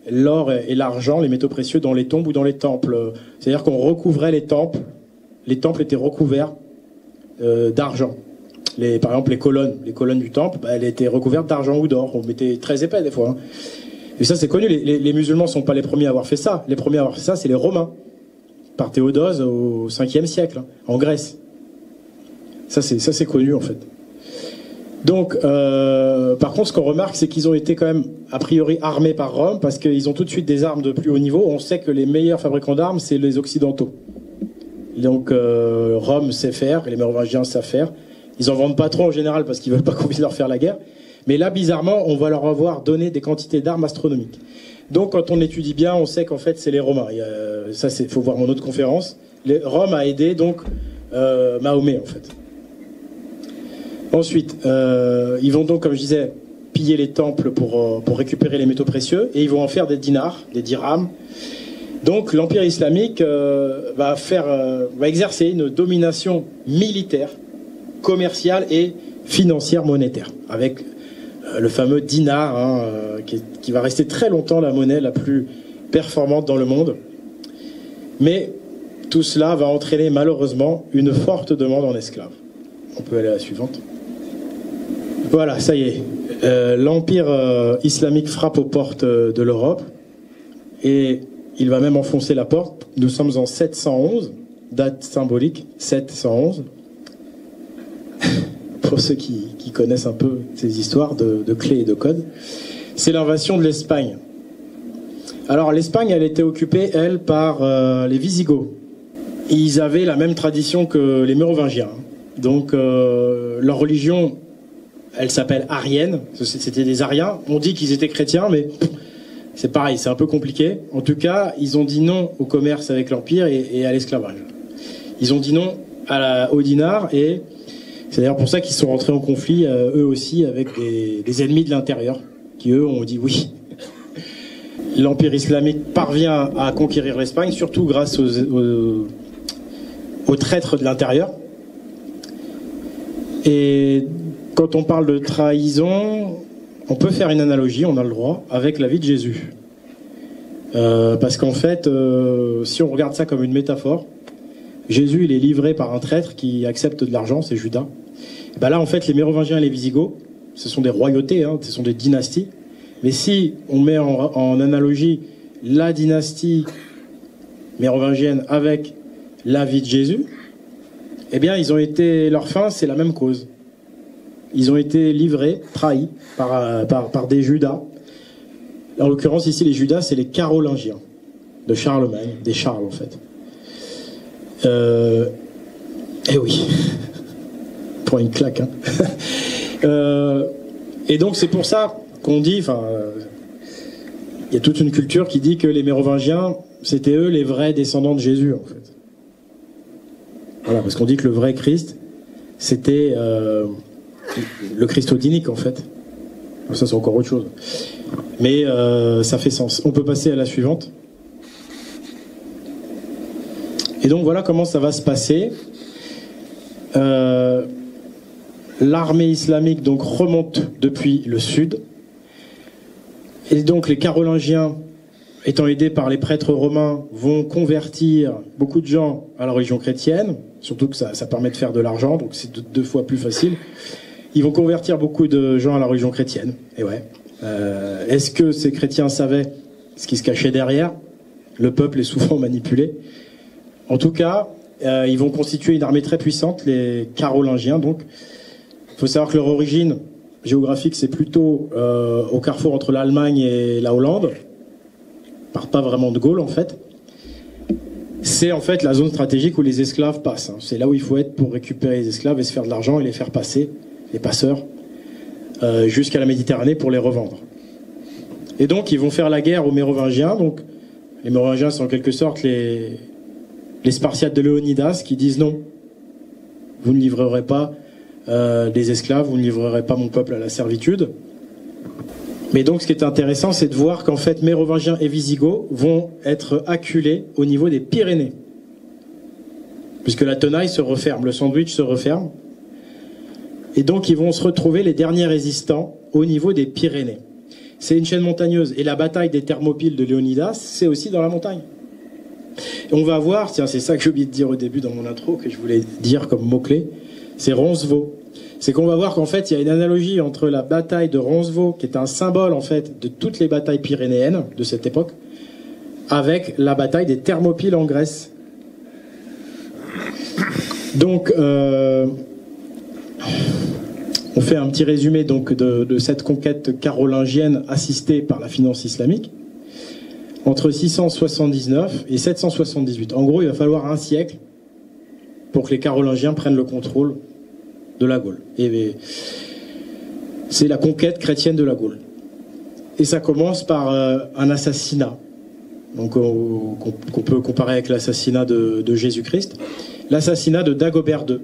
l'or et l'argent, les métaux précieux, dans les tombes ou dans les temples. C'est-à-dire qu'on recouvrait les temples étaient recouverts d'argent. Par exemple, les colonnes du temple, elles étaient recouvertes d'argent ou d'or. On mettait très épais des fois. Hein. Et ça, c'est connu. Les musulmans ne sont pas les premiers à avoir fait ça. Les premiers à avoir fait ça, c'est les Romains, par Théodose au 5e siècle, hein, en Grèce. Ça, c'est connu, en fait. Donc, par contre, ce qu'on remarque, c'est qu'ils ont été quand même, a priori, armés par Rome, parce qu'ils ont tout de suite des armes de plus haut niveau. On sait que les meilleurs fabricants d'armes, c'est les Occidentaux. Donc, Rome sait faire, et les Mérovingiens savent faire. Ils en vendent pas trop en général, parce qu'ils veulent pas qu'on vienne leur faire la guerre. Mais là, bizarrement, on va leur avoir donné des quantités d'armes astronomiques. Donc, quand on étudie bien, on sait qu'en fait, c'est les Romains. Ça, faut voir mon autre conférence. Rome a aidé, donc, Mahomet, en fait. Ensuite, ils vont donc, comme je disais, piller les temples pour récupérer les métaux précieux, et ils vont en faire des dinars, des dirhams. Donc l'Empire islamique va exercer une domination militaire, commerciale et financière monétaire, avec le fameux dinar, qui va rester très longtemps la monnaie la plus performante dans le monde. Mais tout cela va entraîner malheureusement une forte demande en esclaves. On peut aller à la suivante. Voilà, ça y est. L'Empire islamique frappe aux portes de l'Europe et il va même enfoncer la porte. Nous sommes en 711, date symbolique, 711. Pour ceux qui connaissent un peu ces histoires de clés et de codes. C'est l'invasion de l'Espagne. Alors l'Espagne, elle était occupée, elle, par les Visigoths. Ils avaient la même tradition que les Mérovingiens. Donc leur religion, elle s'appelle arienne. C'était des Ariens. On dit qu'ils étaient chrétiens, mais c'est pareil, c'est un peu compliqué. En tout cas, ils ont dit non au commerce avec l'Empire et à l'esclavage. Ils ont dit non au dinar, et c'est d'ailleurs pour ça qu'ils sont rentrés en conflit, eux aussi, avec des ennemis de l'intérieur, qui eux ont dit oui. L'Empire islamique parvient à conquérir l'Espagne, surtout grâce aux traîtres de l'intérieur. Et quand on parle de trahison, on peut faire une analogie, on a le droit, avec la vie de Jésus. Parce qu'en fait, si on regarde ça comme une métaphore, Jésus, il est livré par un traître qui accepte de l'argent, c'est Judas. Et ben là, en fait, les Mérovingiens et les Visigoths, ce sont des royautés, ce sont des dynasties. Mais si on met en analogie la dynastie mérovingienne avec la vie de Jésus, eh bien, leur fin, c'est la même cause. Ils ont été livrés, trahis par des Judas. En l'occurrence, ici, les Judas, c'est les Carolingiens de Charlemagne, des Charles, en fait. Eh oui, prends une claque. Et donc c'est pour ça qu'on dit, il y a toute une culture qui dit que les Mérovingiens, c'était eux les vrais descendants de Jésus, en fait. Voilà, parce qu'on dit que le vrai Christ, c'était le christodinique, en fait. Ça, c'est encore autre chose. Mais ça fait sens. On peut passer à la suivante. Et donc voilà comment ça va se passer. L'armée islamique donc remonte depuis le sud. Et donc les Carolingiens, étant aidés par les prêtres romains, vont convertir beaucoup de gens à la religion chrétienne. Surtout que ça permet de faire de l'argent, donc c'est deux fois plus facile. Ils vont convertir beaucoup de gens à la religion chrétienne. Et ouais. Est-ce que ces chrétiens savaient ce qui se cachait derrière? Le peuple est souvent manipulé. En tout cas, ils vont constituer une armée très puissante, les Carolingiens. Donc, il faut savoir que leur origine géographique, c'est plutôt au carrefour entre l'Allemagne et la Hollande. Ils partent pas vraiment de Gaulle, en fait. C'est en fait la zone stratégique où les esclaves passent. C'est là où il faut être pour récupérer les esclaves et se faire de l'argent et les faire passer, les passeurs, jusqu'à la Méditerranée pour les revendre. Et donc, ils vont faire la guerre aux Mérovingiens. Donc, les Mérovingiens sont en quelque sorte les Spartiates de Léonidas qui disent non, vous ne livrerez pas des esclaves, vous ne livrerez pas mon peuple à la servitude. Mais donc ce qui est intéressant, c'est de voir qu'en fait Mérovingiens et Visigoths vont être acculés au niveau des Pyrénées. Puisque la tenaille se referme, le sandwich se referme. Et donc ils vont se retrouver les derniers résistants au niveau des Pyrénées. C'est une chaîne montagneuse. Et la bataille des Thermopyles de Léonidas, c'est aussi dans la montagne. Et on va voir, tiens, c'est ça que j'ai oublié de dire au début dans mon intro, que je voulais dire comme mot-clé, c'est Roncevaux. C'est qu'on va voir qu'en fait, il y a une analogie entre la bataille de Roncevaux, qui est un symbole, en fait, de toutes les batailles pyrénéennes de cette époque, avec la bataille des Thermopyles en Grèce. Donc, on fait un petit résumé donc, de cette conquête carolingienne assistée par la finance islamique. Entre 679 et 778. En gros, il va falloir un siècle pour que les Carolingiens prennent le contrôle de la Gaule. Et c'est la conquête chrétienne de la Gaule. Et ça commence par un assassinat, donc qu'on peut comparer avec l'assassinat de Jésus-Christ. L'assassinat de Dagobert II.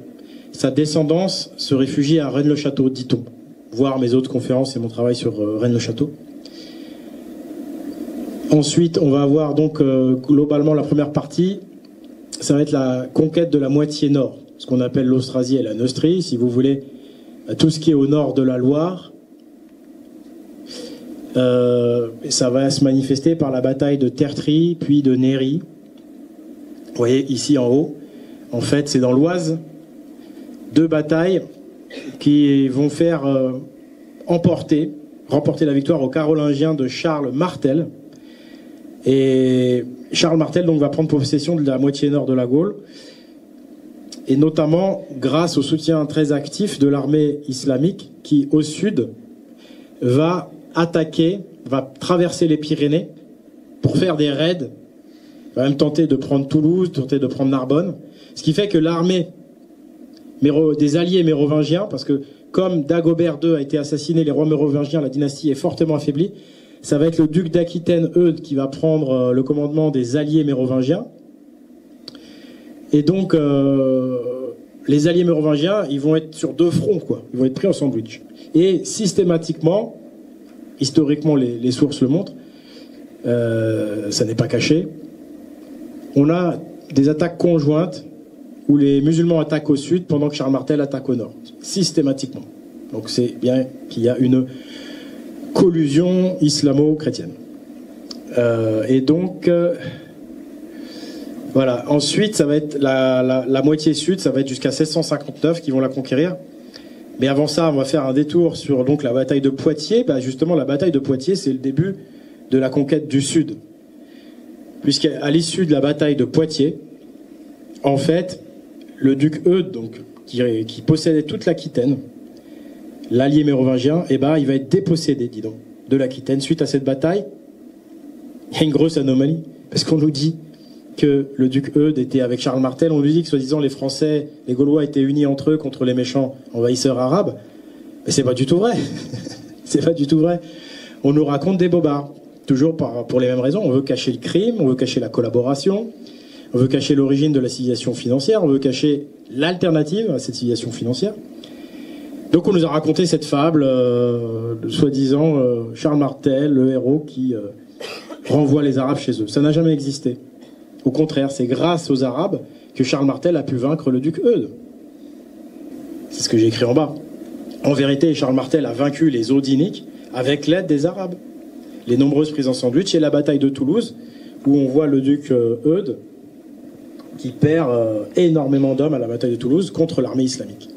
Sa descendance se réfugie à Rennes-le-Château, dit-on. Voir mes autres conférences et mon travail sur Rennes-le-Château. Ensuite, on va avoir donc globalement la première partie, ça va être la conquête de la moitié nord, ce qu'on appelle l'Austrasie et la Neustrie, si vous voulez, tout ce qui est au nord de la Loire, Ça va se manifester par la bataille de Tertry, puis de Néry. Vous voyez ici en haut, en fait c'est dans l'Oise, 2 batailles qui vont faire remporter la victoire aux Carolingiens de Charles Martel. Et Charles Martel donc va prendre possession de la moitié nord de la Gaule, et notamment grâce au soutien très actif de l'armée islamique qui au sud va traverser les Pyrénées pour faire des raids, va même tenter de prendre Toulouse, tenter de prendre Narbonne, ce qui fait que l'armée des alliés mérovingiens, parce que comme Dagobert II a été assassiné, les rois mérovingiens, la dynastie est fortement affaiblie, ça va être le duc d'Aquitaine, Eudes, qui va prendre le commandement des alliés mérovingiens. Et donc, les alliés mérovingiens, ils vont être sur 2 fronts, quoi. Ils vont être pris en sandwich. Et systématiquement, historiquement, les sources le montrent, ça n'est pas caché, on a des attaques conjointes où les musulmans attaquent au sud pendant que Charles Martel attaque au nord, systématiquement. Donc c'est bien qu'il y a une collusion islamo-chrétienne. Et donc, voilà. Ensuite, ça va être la moitié sud, ça va être jusqu'à 1659 qui vont la conquérir. Mais avant ça, on va faire un détour sur donc la bataille de Poitiers. Bah, justement, la bataille de Poitiers, c'est le début de la conquête du sud. Puisqu'à l'issue de la bataille de Poitiers, en fait, le duc Eudes, donc, qui possédait toute l'Aquitaine, l'allié mérovingien, il va être dépossédé, dis donc, de l'Aquitaine. Suite à cette bataille, il y a une grosse anomalie, parce qu'on nous dit que le duc Eudes était avec Charles Martel, on nous dit que soi-disant les Français, les Gaulois étaient unis entre eux contre les méchants envahisseurs arabes, mais c'est pas du tout vrai. C'est pas du tout vrai. On nous raconte des bobards, toujours pour les mêmes raisons. On veut cacher le crime, on veut cacher la collaboration, on veut cacher l'origine de la civilisation financière, on veut cacher l'alternative à cette civilisation financière. Donc on nous a raconté cette fable, soi-disant Charles Martel, le héros qui renvoie les Arabes chez eux. Ça n'a jamais existé. Au contraire, c'est grâce aux Arabes que Charles Martel a pu vaincre le duc Eudes. C'est ce que j'ai écrit en bas. En vérité, Charles Martel a vaincu les Odiniques avec l'aide des Arabes. Les nombreuses prises en sandwich et la bataille de Toulouse, où on voit le duc Eudes qui perd énormément d'hommes à la bataille de Toulouse contre l'armée islamique.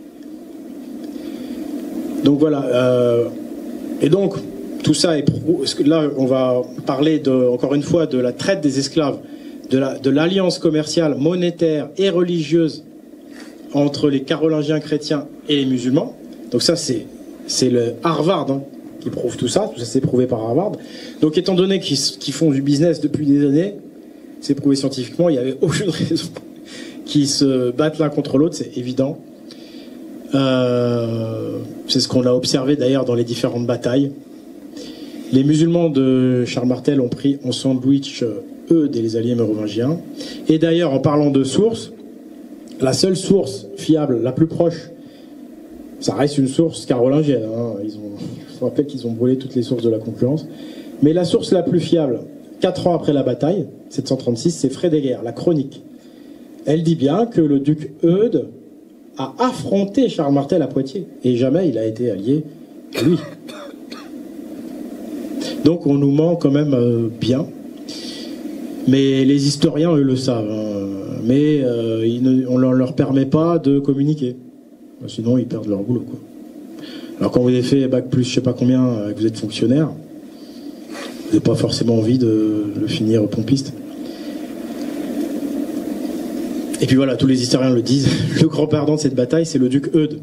Donc voilà. Et donc, tout ça est... Là, on va parler, encore une fois, de la traite des esclaves, de l'alliance commerciale, monétaire et religieuse entre les Carolingiens chrétiens et les musulmans. Donc ça, c'est le Harvard qui prouve tout ça. Tout ça, c'est prouvé par Harvard. Donc étant donné qu'ils font du business depuis des années, c'est prouvé scientifiquement, il n'y avait aucune raison qu'ils se battent l'un contre l'autre, c'est évident. C'est ce qu'on a observé d'ailleurs dans les différentes batailles. Les musulmans de Charles Martel ont pris en sandwich Eudes et les alliés mérovingiens. Et d'ailleurs, en parlant de sources, la seule source fiable, la plus proche, ça reste une source carolingienne. Je vous rappelle qu'ils ont brûlé toutes les sources de la concurrence. Mais la source la plus fiable, 4 ans après la bataille, 736, c'est Frédéguerre, la chronique. Elle dit bien que le duc Eudes a affronté Charles Martel à Poitiers. Et jamais il a été allié à lui. Donc on nous ment quand même bien. Mais les historiens, eux, le savent. Mais on ne leur permet pas de communiquer. Sinon, ils perdent leur boulot, quoi. Alors quand vous avez fait bac plus je sais pas combien, que vous êtes fonctionnaire, vous n'avez pas forcément envie de finir pompiste. Et puis voilà, tous les historiens le disent, le grand perdant de cette bataille, c'est le duc Eudes.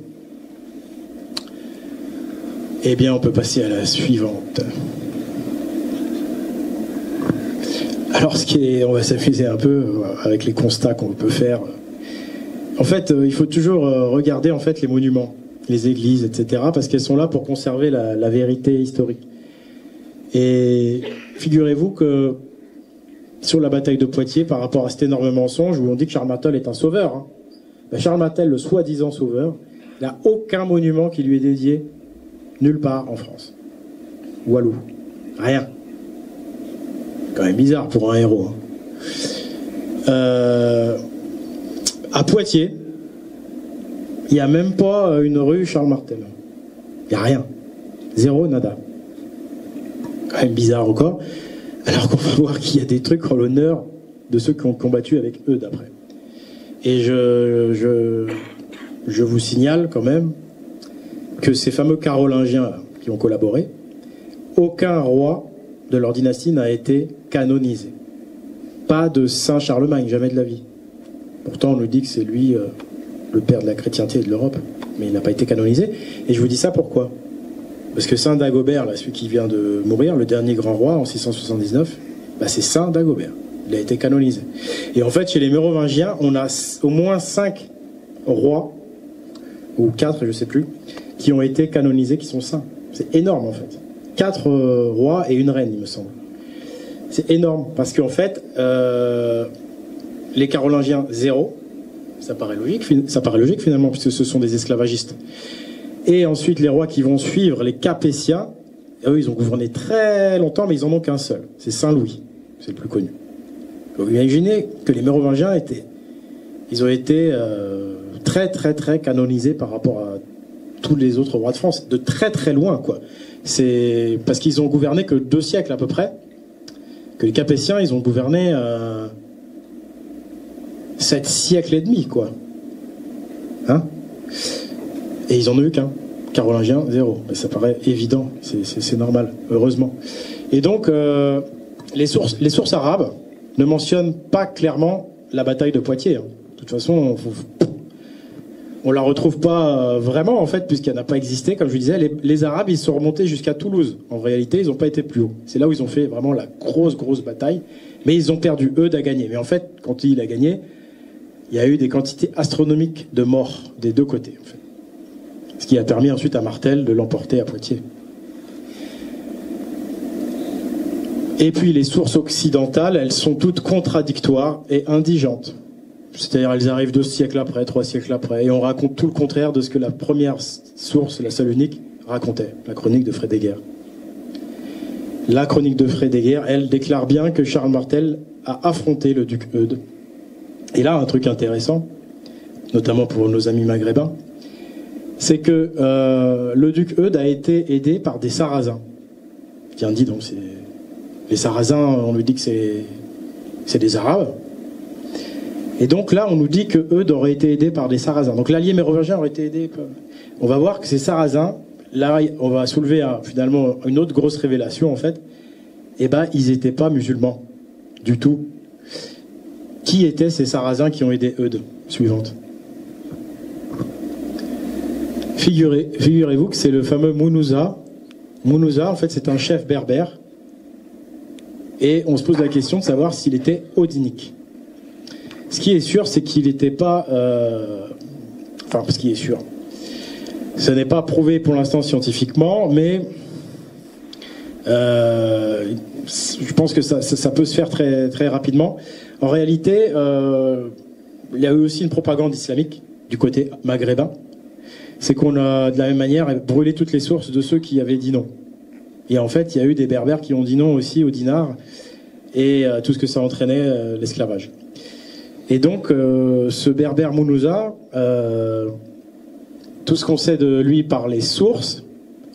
Eh bien, on peut passer à la suivante. Alors, on va s'amuser un peu avec les constats qu'on peut faire. En fait, il faut toujours regarder en fait les monuments, les églises, etc., parce qu'elles sont là pour conserver la vérité historique. Et figurez-vous que sur la bataille de Poitiers, par rapport à cet énorme mensonge où on dit que Charles Martel est un sauveur, Charles Martel, le soi-disant sauveur, il n'a aucun monument qui lui est dédié nulle part en France. Walou. Rien. Quand même bizarre pour un héros. À Poitiers, il n'y a même pas une rue Charles Martel. Il n'y a rien. Zéro, nada. quand même bizarre encore, alors qu'on va voir qu'il y a des trucs en l'honneur de ceux qui ont combattu avec eux d'après. Et je vous signale quand même que ces fameux Carolingiens qui ont collaboré, aucun roi de leur dynastie n'a été canonisé. Pas de Saint Charlemagne, jamais de la vie. Pourtant, on nous dit que c'est lui le père de la chrétienté et de l'Europe, mais il n'a pas été canonisé. Et je vous dis ça pourquoi? Parce que Saint Dagobert, là, celui qui vient de mourir, le dernier grand roi en 679, bah, c'est Saint Dagobert. Il a été canonisé. Et en fait, chez les Mérovingiens, on a au moins 5 rois, ou 4, je sais plus, qui ont été canonisés, qui sont saints. C'est énorme, en fait. 4 rois et une reine, il me semble. C'est énorme, parce qu'en fait, les Carolingiens, 0. Ça paraît logique finalement, puisque ce sont des esclavagistes. Et ensuite, les rois qui vont suivre, les Capétiens, eux, ils ont gouverné très longtemps, mais ils en ont qu'un seul. C'est Saint-Louis, c'est le plus connu. Donc, imaginez que les Mérovingiens ils ont été très canonisés par rapport à tous les autres rois de France, de très loin, quoi. C'est parce qu'ils ont gouverné que 2 siècles à peu près, que les Capétiens, ils ont gouverné 7 siècles et demi, quoi. Hein? Et ils en ont eu qu'un. Carolingien, 0. Mais ça paraît évident, c'est normal, heureusement. Et donc, les sources arabes ne mentionnent pas clairement la bataille de Poitiers. Hein. De toute façon, on la retrouve pas vraiment, en fait, puisqu'elle n'a pas existé. Comme je vous disais, les Arabes, ils sont remontés jusqu'à Toulouse. En réalité, ils n'ont pas été plus haut. C'est là où ils ont fait vraiment la grosse bataille. Mais ils ont perdu, eux, à gagner. Mais en fait, quand il a gagné, il y a eu des quantités astronomiques de morts des 2 côtés, en fait. Ce qui a permis ensuite à Martel de l'emporter à Poitiers. Et puis les sources occidentales, elles sont toutes contradictoires et indigentes. C'est-à-dire elles arrivent 2 siècles après, 3 siècles après, et on raconte tout le contraire de ce que la première source, la seule unique, racontait, la chronique de Frédéguerre. La chronique de Frédéguerre, elle déclare bien que Charles Martel a affronté le duc Eudes. Et là, un truc intéressant, notamment pour nos amis maghrébins, c'est que le duc Eudes a été aidé par des Sarrasins. Tiens, dis donc, les Sarrasins, on nous dit que c'est des Arabes. Et donc là, on nous dit que Eudes aurait été aidé par des Sarrasins. Donc l'allié mérovingien aurait été aidé. On va voir que ces Sarrasins, là, on va soulever finalement une autre grosse révélation, en fait. Eh ben, ils n'étaient pas musulmans, du tout. Qui étaient ces Sarrasins qui ont aidé Eudes? Suivante. Figurez-vous que c'est le fameux Mounouza. Mounouza, en fait, c'est un chef berbère. Et on se pose la question de savoir s'il était odinique. Ce qui est sûr, c'est qu'il n'était pas... Enfin, ce qui est sûr. Ce n'est pas prouvé pour l'instant scientifiquement, mais je pense que ça peut se faire très rapidement. En réalité, il y a eu aussi une propagande islamique du côté maghrébin. C'est qu'on a, de la même manière, brûlé toutes les sources de ceux qui avaient dit non. Et en fait, il y a eu des berbères qui ont dit non aussi au dinar et tout ce que ça entraînait, l'esclavage. Et donc, ce berbère Mounouza, tout ce qu'on sait de lui par les sources,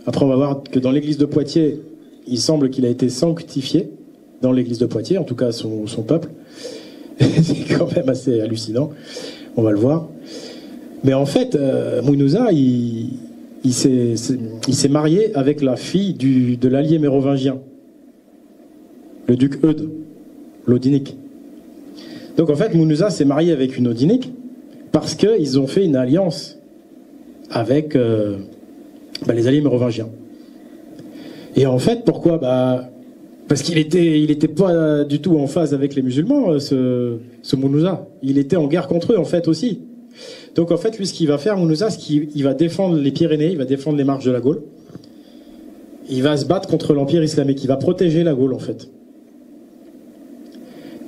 après on va voir que dans l'église de Poitiers, il semble qu'il a été sanctifié dans l'église de Poitiers, en tout cas son peuple. C'est quand même assez hallucinant, on va le voir. Mais en fait, Mounouza, il s'est marié avec la fille de l'allié mérovingien, le duc Eudes, l'Odinique. Donc en fait, Mounouza s'est marié avec une Odinique parce qu'ils ont fait une alliance avec les alliés mérovingiens. Et en fait, pourquoi? Parce qu'il était pas du tout en phase avec les musulmans, ce Mounouza. Il était en guerre contre eux, en fait, aussi. Donc en fait, lui, ce qu'il va faire, Mounouza, c'est qu'il va défendre les Pyrénées, il va défendre les marches de la Gaule. Il va se battre contre l'Empire islamique, il va protéger la Gaule, en fait.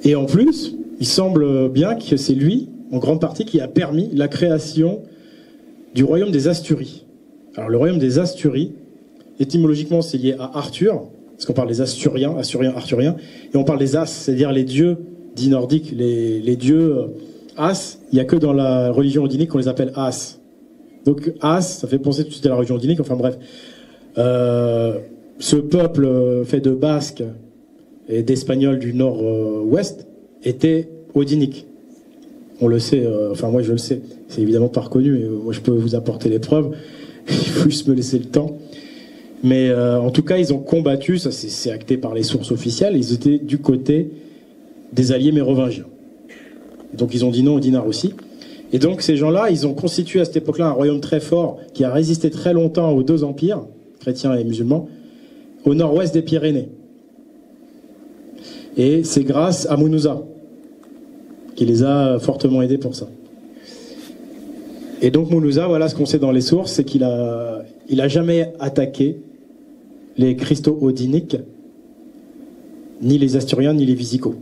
Et en plus, il semble bien que c'est lui, en grande partie, qui a permis la création du royaume des Asturies. Alors le royaume des Asturies, étymologiquement, c'est lié à Arthur, parce qu'on parle des Asturiens, Arthuriens, et on parle des As, c'est-à-dire les dieux dits nordiques, les dieux As. Il n'y a que dans la religion odinique qu'on les appelle As. Donc As, ça fait penser tout de suite à la religion odinique, enfin bref. ce peuple fait de Basques et d'Espagnols du nord-ouest était odinique. On le sait, enfin moi je le sais, c'est évidemment pas reconnu, mais moi je peux vous apporter les preuves, il faut juste me laisser le temps. Mais en tout cas, ils ont combattu, ça c'est acté par les sources officielles, ils étaient du côté des alliés mérovingiens. Donc ils ont dit non aux dinars aussi. Et donc ces gens-là, ils ont constitué à cette époque-là un royaume très fort qui a résisté très longtemps aux deux empires, chrétiens et musulmans, au nord-ouest des Pyrénées. Et c'est grâce à Munuza qui les a fortement aidés pour ça. Et donc Munuza, voilà ce qu'on sait dans les sources, c'est qu'il a jamais attaqué les Christo-odiniques, ni les Asturiens, ni les Visigoths.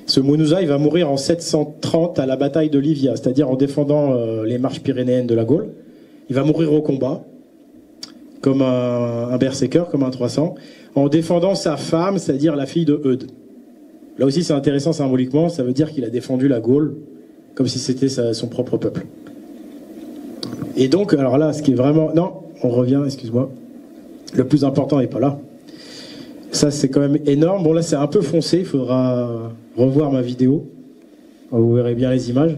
Ce Munuza, il va mourir en 730 à la bataille de Livia, c'est-à-dire en défendant les marches pyrénéennes de la Gaule. Il va mourir au combat, comme un berserker, comme un 300, en défendant sa femme, c'est-à-dire la fille de Eudes. Là aussi, c'est intéressant symboliquement, ça veut dire qu'il a défendu la Gaule, comme si c'était son propre peuple. Et donc, alors là, ce qui est vraiment... Non, on revient, excuse-moi. Le plus important n'est pas là. Ça, c'est quand même énorme. Bon, là, c'est un peu foncé. Il faudra revoir ma vidéo. Vous verrez bien les images.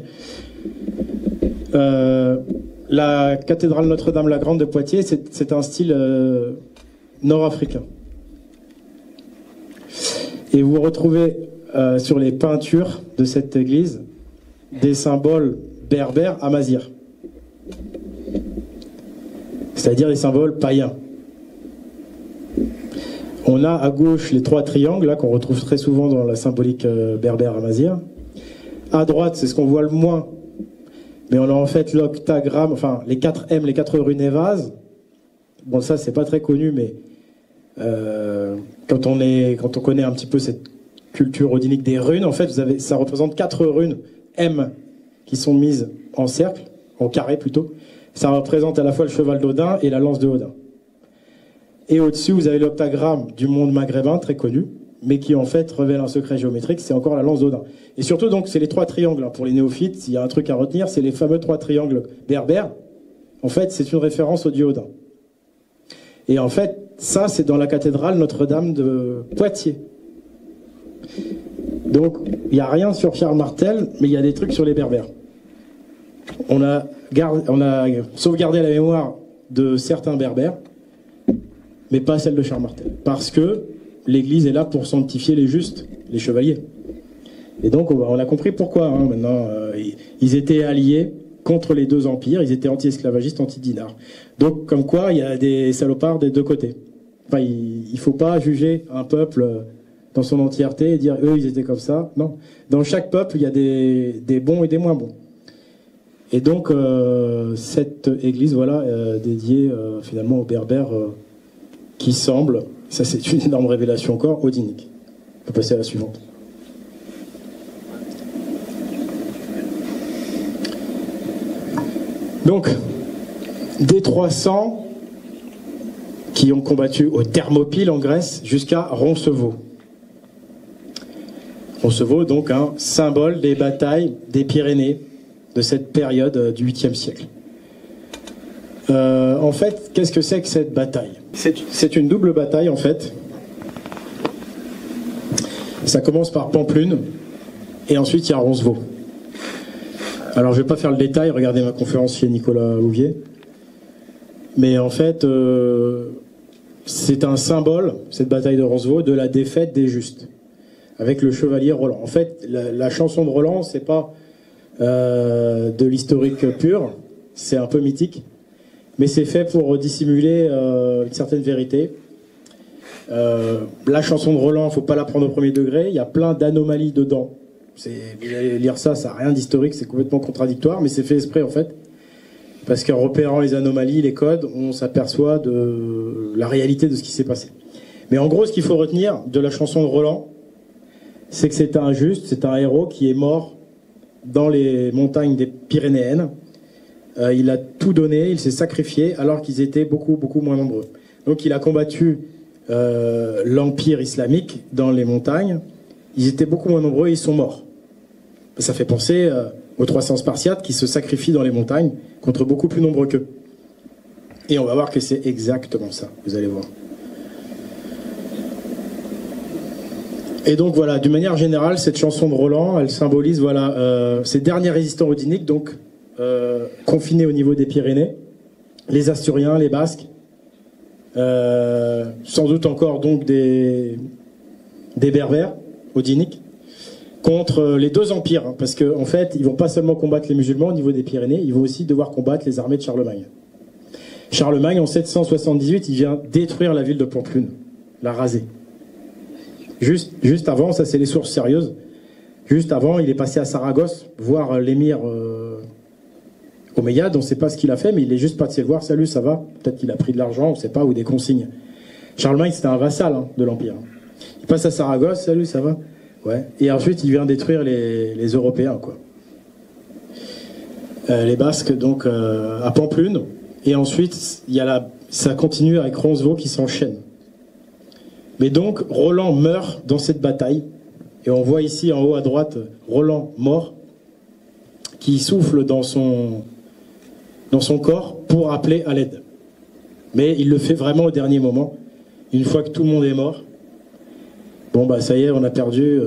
La cathédrale Notre-Dame-la-Grande de Poitiers, c'est un style nord-africain. Et vous retrouvez sur les peintures de cette église des symboles berbères amazirs. C'est-à-dire des symboles païens. On a à gauche les trois triangles là qu'on retrouve très souvent dans la symbolique berbère amazigh. À droite, c'est ce qu'on voit le moins, mais on a en fait l'octagramme, enfin les 4 M, les 4 runes évasent. Bon, ça c'est pas très connu, mais quand on connaît un petit peu cette culture odinique des runes, en fait, ça représente 4 runes M qui sont mises en cercle, en carré plutôt. Ça représente à la fois le cheval d'Odin et la lance de Odin. Et au-dessus, vous avez l'octagramme du monde maghrébin, très connu, mais qui en fait révèle un secret géométrique, c'est encore la lance d'Odin. Et surtout, donc, c'est les 3 triangles. Pour les néophytes, s'il y a un truc à retenir, c'est les fameux 3 triangles berbères. En fait, c'est une référence au dieu Odin. Et en fait, ça, c'est dans la cathédrale Notre-Dame de Poitiers. Donc, il n'y a rien sur Charles Martel, mais il y a des trucs sur les berbères. On a sauvegardé la mémoire de certains berbères, mais pas celle de Charles Martel. Parce que l'Église est là pour sanctifier les justes, les chevaliers. Et donc, on a compris pourquoi. Hein, maintenant, ils étaient alliés contre les deux empires, ils étaient anti-esclavagistes, anti-dinars. Donc, comme quoi, il y a des salopards des deux côtés. Enfin, il ne faut pas juger un peuple dans son entièreté et dire eux, ils étaient comme ça. Non. Dans chaque peuple, il y a des bons et des moins bons. Et donc, cette église, voilà, dédiée finalement aux berbères qui semble, ça c'est une énorme révélation encore, odinique. On peut passer à la suivante. Donc, des 300 qui ont combattu aux Thermopyles en Grèce jusqu'à Roncevaux. Roncevaux, donc un symbole des batailles des Pyrénées de cette période du 8e siècle. En fait, qu'est-ce que c'est que cette bataille? C'est une double bataille, en fait. Ça commence par Pampelune, et ensuite il y a Roncevaux. Alors, je ne vais pas faire le détail, regardez ma conférence chez Nicolas Louvier. Mais en fait, c'est un symbole, cette bataille de Roncevaux, de la défaite des justes, avec le chevalier Roland. En fait, la chanson de Roland, c'est pas de l'historique pur, c'est un peu mythique, mais c'est fait pour dissimuler une certaine vérité. La chanson de Roland, il ne faut pas la prendre au premier degré, il y a plein d'anomalies dedans. Vous allez lire ça, ça n'a rien d'historique, c'est complètement contradictoire, mais c'est fait exprès en fait. Parce qu'en repérant les anomalies, les codes, on s'aperçoit de la réalité de ce qui s'est passé. Mais en gros, ce qu'il faut retenir de la chanson de Roland, c'est que c'est un juste, c'est un héros qui est mort dans les montagnes des Pyrénéennes. Il a tout donné, il s'est sacrifié, alors qu'ils étaient beaucoup, beaucoup moins nombreux. Donc il a combattu l'Empire islamique dans les montagnes. Ils étaient beaucoup moins nombreux et ils sont morts. Ça fait penser aux 300 Spartiates qui se sacrifient dans les montagnes contre beaucoup plus nombreux qu'eux. Et on va voir que c'est exactement ça, vous allez voir. Et donc voilà, d'une manière générale, cette chanson de Roland, elle symbolise voilà, ces derniers résistants odiniques, donc confinés au niveau des Pyrénées, les Asturiens, les Basques, sans doute encore donc des Berbères odiniques, contre les deux empires, hein, parce qu'en fait, ils vont pas seulement combattre les musulmans au niveau des Pyrénées, ils vont aussi devoir combattre les armées de Charlemagne. Charlemagne, en 778, il vient détruire la ville de Pampelune, la raser. Juste avant, ça c'est les sources sérieuses, juste avant, il est passé à Saragosse, voir l'émir Omeyyade, on ne sait pas ce qu'il a fait, mais il est juste passé le voir, salut, ça va? Peut-être qu'il a pris de l'argent, on ne sait pas, ou des consignes. Charlemagne, c'était un vassal hein, de l'Empire. Il passe à Saragosse, salut, ça va? Ouais. Et ensuite, il vient détruire les Européens, quoi. Les Basques, donc, à Pampelune. Et ensuite, ça continue avec Roncevaux qui s'enchaîne. Mais donc, Roland meurt dans cette bataille. Et on voit ici, en haut à droite, Roland mort, qui souffle dans son corps pour appeler à l'aide. Mais il le fait vraiment au dernier moment. Une fois que tout le monde est mort, bon bah ça y est, on a perdu,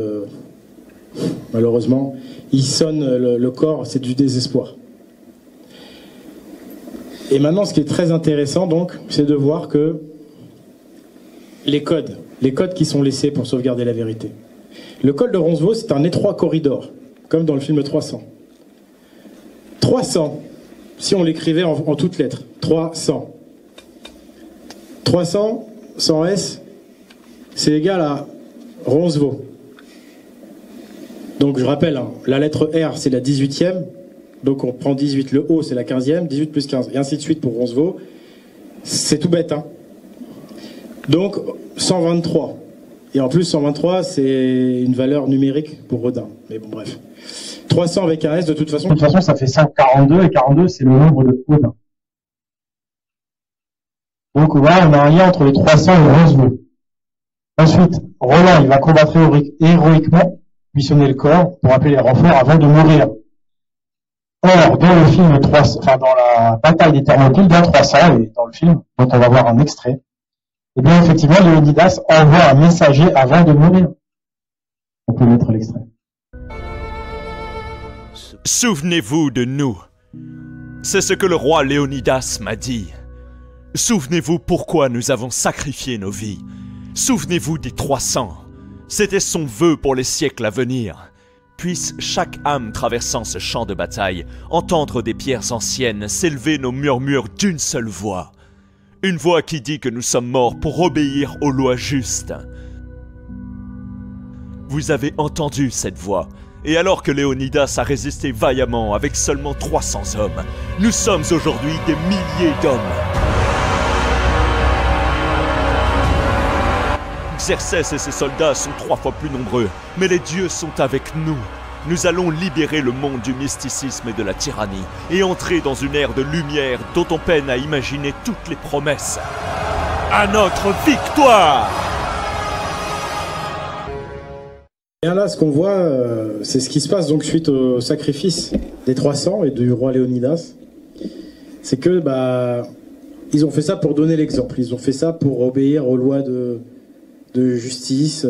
malheureusement. Il sonne le corps, c'est du désespoir. Et maintenant, ce qui est très intéressant, donc, c'est de voir que les codes qui sont laissés pour sauvegarder la vérité. Le col de Roncevaux, c'est un étroit corridor, comme dans le film 300. 300, si on l'écrivait en toutes lettres, 300. 300, sans S, c'est égal à Roncevaux. Donc je rappelle, hein, la lettre R, c'est la 18e, donc on prend 18, le O, c'est la 15e, 18 plus 15, et ainsi de suite pour Roncevaux. C'est tout bête, hein. Donc 123. Et en plus, 123, c'est une valeur numérique pour Rodin. Mais bon, bref. 300 avec un S, de toute façon. De toute façon, ça fait 542, et 42, c'est le nombre de Rodin. Donc voilà, on a un lien entre les 300 et Roncevaux. Ensuite, Roland, il va combattre héroïquement, missionner le corps pour appeler les renforts avant de mourir. Or, dans le film 300, enfin, dans la bataille des Thermopyles, dans 300, et dans le film, dont on va voir un extrait, eh bien, effectivement, Léonidas envoie un messager avant de mourir. On peut mettre l'extrait. Souvenez-vous de nous. C'est ce que le roi Léonidas m'a dit. Souvenez-vous pourquoi nous avons sacrifié nos vies. Souvenez-vous des 300. C'était son vœu pour les siècles à venir. Puisse chaque âme traversant ce champ de bataille entendre des pierres anciennes s'élever nos murmures d'une seule voix. Une voix qui dit que nous sommes morts pour obéir aux lois justes. Vous avez entendu cette voix, et alors que Léonidas a résisté vaillamment avec seulement 300 hommes, nous sommes aujourd'hui des milliers d'hommes. Xerxès et ses soldats sont 3 fois plus nombreux, mais les dieux sont avec nous. Nous allons libérer le monde du mysticisme et de la tyrannie et entrer dans une ère de lumière dont on peine à imaginer toutes les promesses. À notre victoire! Et là, ce qu'on voit, c'est ce qui se passe donc suite au sacrifice des 300 et du roi Léonidas. C'est que, ils ont fait ça pour donner l'exemple. Ils ont fait ça pour obéir aux lois de justice,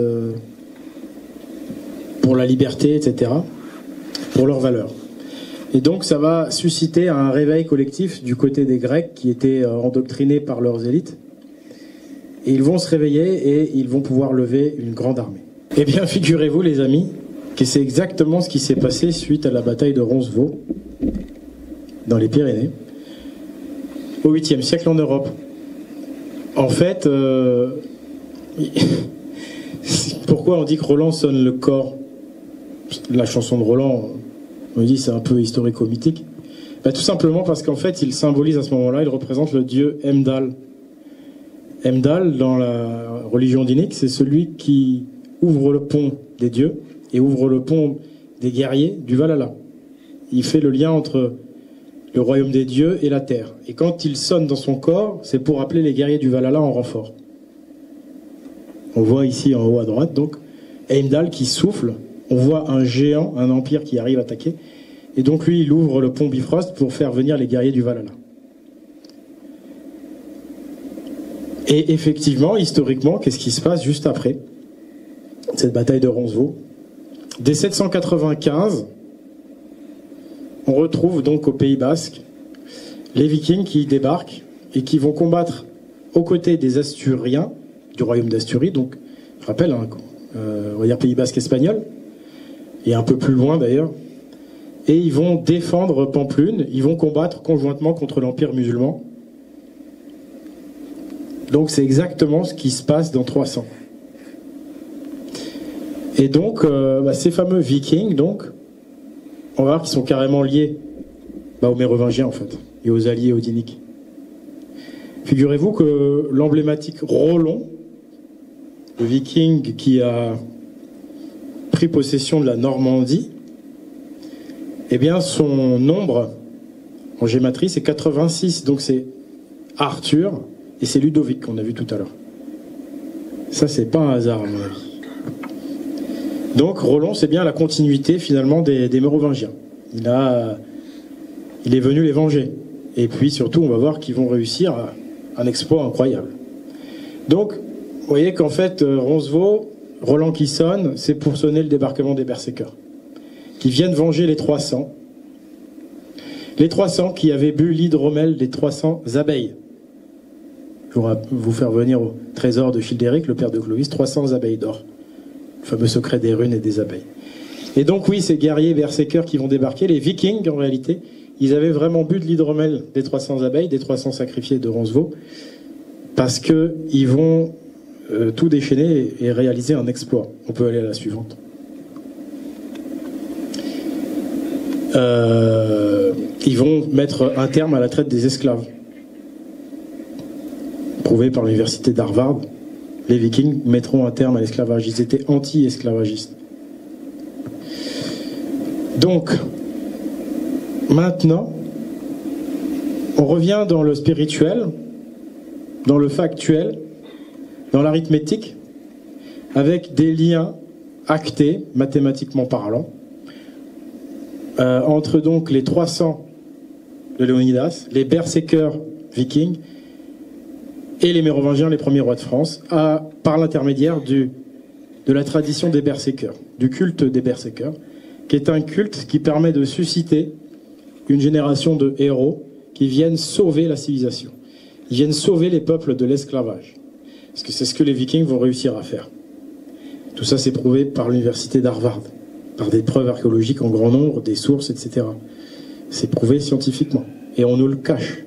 pour la liberté, etc., pour leurs valeurs. Et donc ça va susciter un réveil collectif du côté des Grecs qui étaient endoctrinés par leurs élites. Et ils vont se réveiller et ils vont pouvoir lever une grande armée. Eh bien, figurez-vous, les amis, que c'est exactement ce qui s'est passé suite à la bataille de Roncevaux, dans les Pyrénées, au 8e siècle en Europe. En fait, pourquoi on dit que Roland sonne le corps? La chanson de Roland, on dit c'est un peu historico-mythique. Tout simplement parce qu'en fait, il symbolise à ce moment-là, il représente le dieu Heimdall. Heimdall, dans la religion odinique, c'est celui qui ouvre le pont des dieux et ouvre le pont des guerriers du Valhalla. Il fait le lien entre le royaume des dieux et la terre. Et quand il sonne dans son corps, c'est pour appeler les guerriers du Valhalla en renfort. On voit ici en haut à droite, donc, Heimdall qui souffle. On voit un géant, un empire qui arrive à attaquer. Et donc lui, il ouvre le pont Bifrost pour faire venir les guerriers du Valhalla. Et effectivement, historiquement, qu'est-ce qui se passe juste après? cette bataille de Roncevaux. Dès 795, on retrouve donc au Pays Basque les Vikings qui débarquent et qui vont combattre aux côtés des Asturiens, du royaume d'Asturie, donc je rappelle, hein, on va dire Pays Basque espagnol, et un peu plus loin d'ailleurs, et ils vont défendre Pampelune, ils vont combattre conjointement contre l'Empire musulman. Donc c'est exactement ce qui se passe dans 300. Et donc ces fameux Vikings, donc, on va voir qu'ils sont carrément liés aux Mérovingiens en fait, et aux alliés odiniques. Figurez-vous que l'emblématique Rollon, le Viking qui a pris possession de la Normandie, eh bien son nombre en gématrie c'est 86, donc c'est Arthur et c'est Ludovic qu'on a vu tout à l'heure. Ça c'est pas un hasard à mon avis. Donc Rollon c'est bien la continuité finalement des Mérovingiens. Il est venu les venger. Et puis surtout on va voir qu'ils vont réussir un exploit incroyable. Donc vous voyez qu'en fait Roncevaux, Roland qui sonne, c'est pour sonner le débarquement des Berserkers, qui viennent venger les 300. Les 300 qui avaient bu l'hydromel des 300 abeilles. Je vais vous faire venir au trésor de Childéric, le père de Clovis, 300 abeilles d'or. Le fameux secret des runes et des abeilles. Et donc oui, ces guerriers berserkers qui vont débarquer, les Vikings en réalité, ils avaient vraiment bu de l'hydromel des 300 abeilles, des 300 sacrifiés de Roncevaux, parce qu'ils vont tout déchaîner et réaliser un exploit. On peut aller à la suivante. Ils vont mettre un terme à la traite des esclaves. Prouvé par l'université d'Harvard, les Vikings mettront un terme à l'esclavage. Ils étaient anti-esclavagistes. Donc, maintenant, on revient dans le spirituel, dans le factuel, dans l'arithmétique, avec des liens actés, mathématiquement parlant, entre donc les 300 de Léonidas, les berserkers vikings, et les Mérovingiens, les premiers rois de France, par l'intermédiaire de la tradition des berserkers, du culte des berserkers, qui est un culte qui permet de susciter une génération de héros qui viennent sauver la civilisation. Ils viennent sauver les peuples de l'esclavage. Parce que c'est ce que les Vikings vont réussir à faire. Tout ça, c'est prouvé par l'université d'Harvard, par des preuves archéologiques en grand nombre, des sources, etc. C'est prouvé scientifiquement. Et on nous le cache.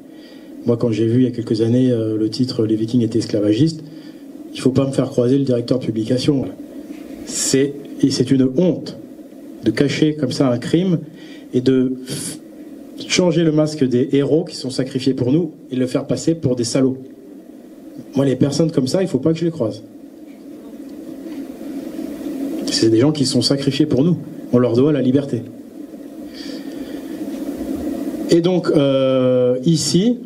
Moi, quand j'ai vu il y a quelques années le titre « Les Vikings étaient esclavagistes », il ne faut pas me faire croiser le directeur de publication. C'est une honte de cacher comme ça un crime et de changer le masque des héros qui sont sacrifiés pour nous et le faire passer pour des salauds. Moi, les personnes comme ça, il ne faut pas que je les croise. C'est des gens qui sont sacrifiés pour nous. On leur doit la liberté. Et donc, ici,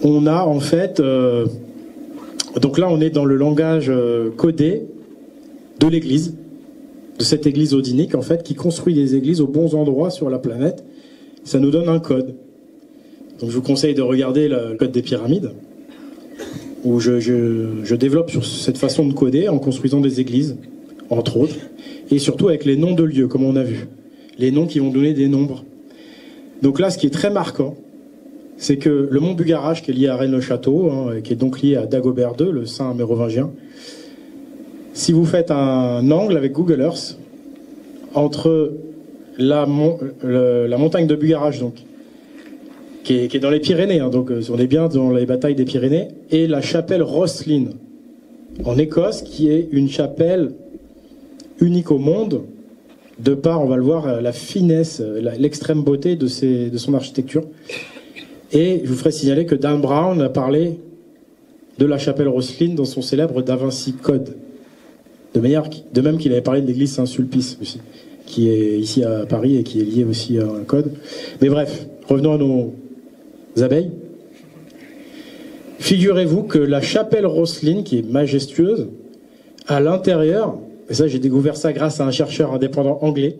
on a en fait... donc là, on est dans le langage codé de l'Église, de cette Église odinique, en fait, qui construit des églises aux bons endroits sur la planète. Ça nous donne un code. Donc je vous conseille de regarder le code des pyramides, où je développe sur cette façon de coder en construisant des églises, entre autres, et surtout avec les noms de lieux, comme on a vu. Les noms qui vont donner des nombres. Donc là, ce qui est très marquant, c'est que le mont Bugarach, qui est lié à Rennes-le-Château, hein, qui est donc lié à Dagobert II, le saint mérovingien, si vous faites un angle avec Google Earth, entre la montagne de Bugarach, donc, qui est dans les Pyrénées, hein, donc on est bien dans les batailles des Pyrénées, et la chapelle Rosslyn, en Écosse, qui est une chapelle unique au monde, de par, on va le voir, la finesse, l'extrême beauté de son architecture. Et je vous ferai signaler que Dan Brown a parlé de la chapelle Rosslyn dans son célèbre Da Vinci Code. De même qu'il avait parlé de l'église Saint-Sulpice aussi, qui est ici à Paris et qui est lié aussi à un code. Mais bref, revenons à nos abeilles. Figurez-vous que la chapelle Rosslyn, qui est majestueuse, à l'intérieur, et ça j'ai découvert ça grâce à un chercheur indépendant anglais,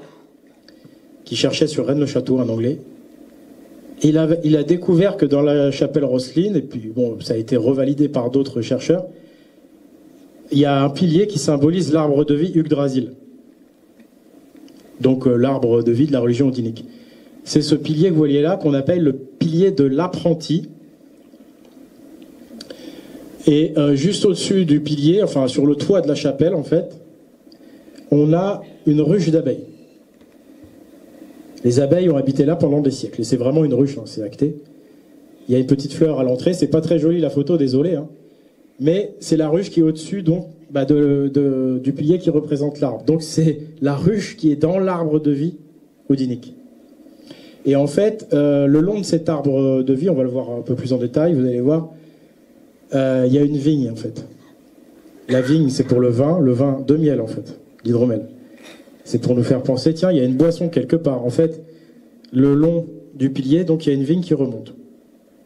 qui cherchait sur Rennes-le-Château, un anglais, il a découvert que dans la chapelle Rosslyn, et puis bon, ça a été revalidé par d'autres chercheurs, il y a un pilier qui symbolise l'arbre de vie Yggdrasil. Donc l'arbre de vie de la religion odinique. C'est ce pilier que vous voyez là qu'on appelle le pilier de l'apprenti. Et juste au-dessus du pilier, enfin sur le toit de la chapelle en fait, on a une ruche d'abeilles. Les abeilles ont habité là pendant des siècles. Et c'est vraiment une ruche, hein, c'est acté. Il y a une petite fleur à l'entrée. C'est pas très joli la photo, désolé. Hein. Mais c'est la ruche qui est au-dessus donc, du pilier qui représente l'arbre. Donc c'est la ruche qui est dans l'arbre de vie odinique. Et en fait, le long de cet arbre de vie, on va le voir un peu plus en détail, vous allez voir, il y a une vigne en fait. La vigne, c'est pour le vin de miel en fait, l'hydromel. C'est pour nous faire penser, tiens, il y a une boisson quelque part. En fait, le long du pilier, donc il y a une vigne qui remonte.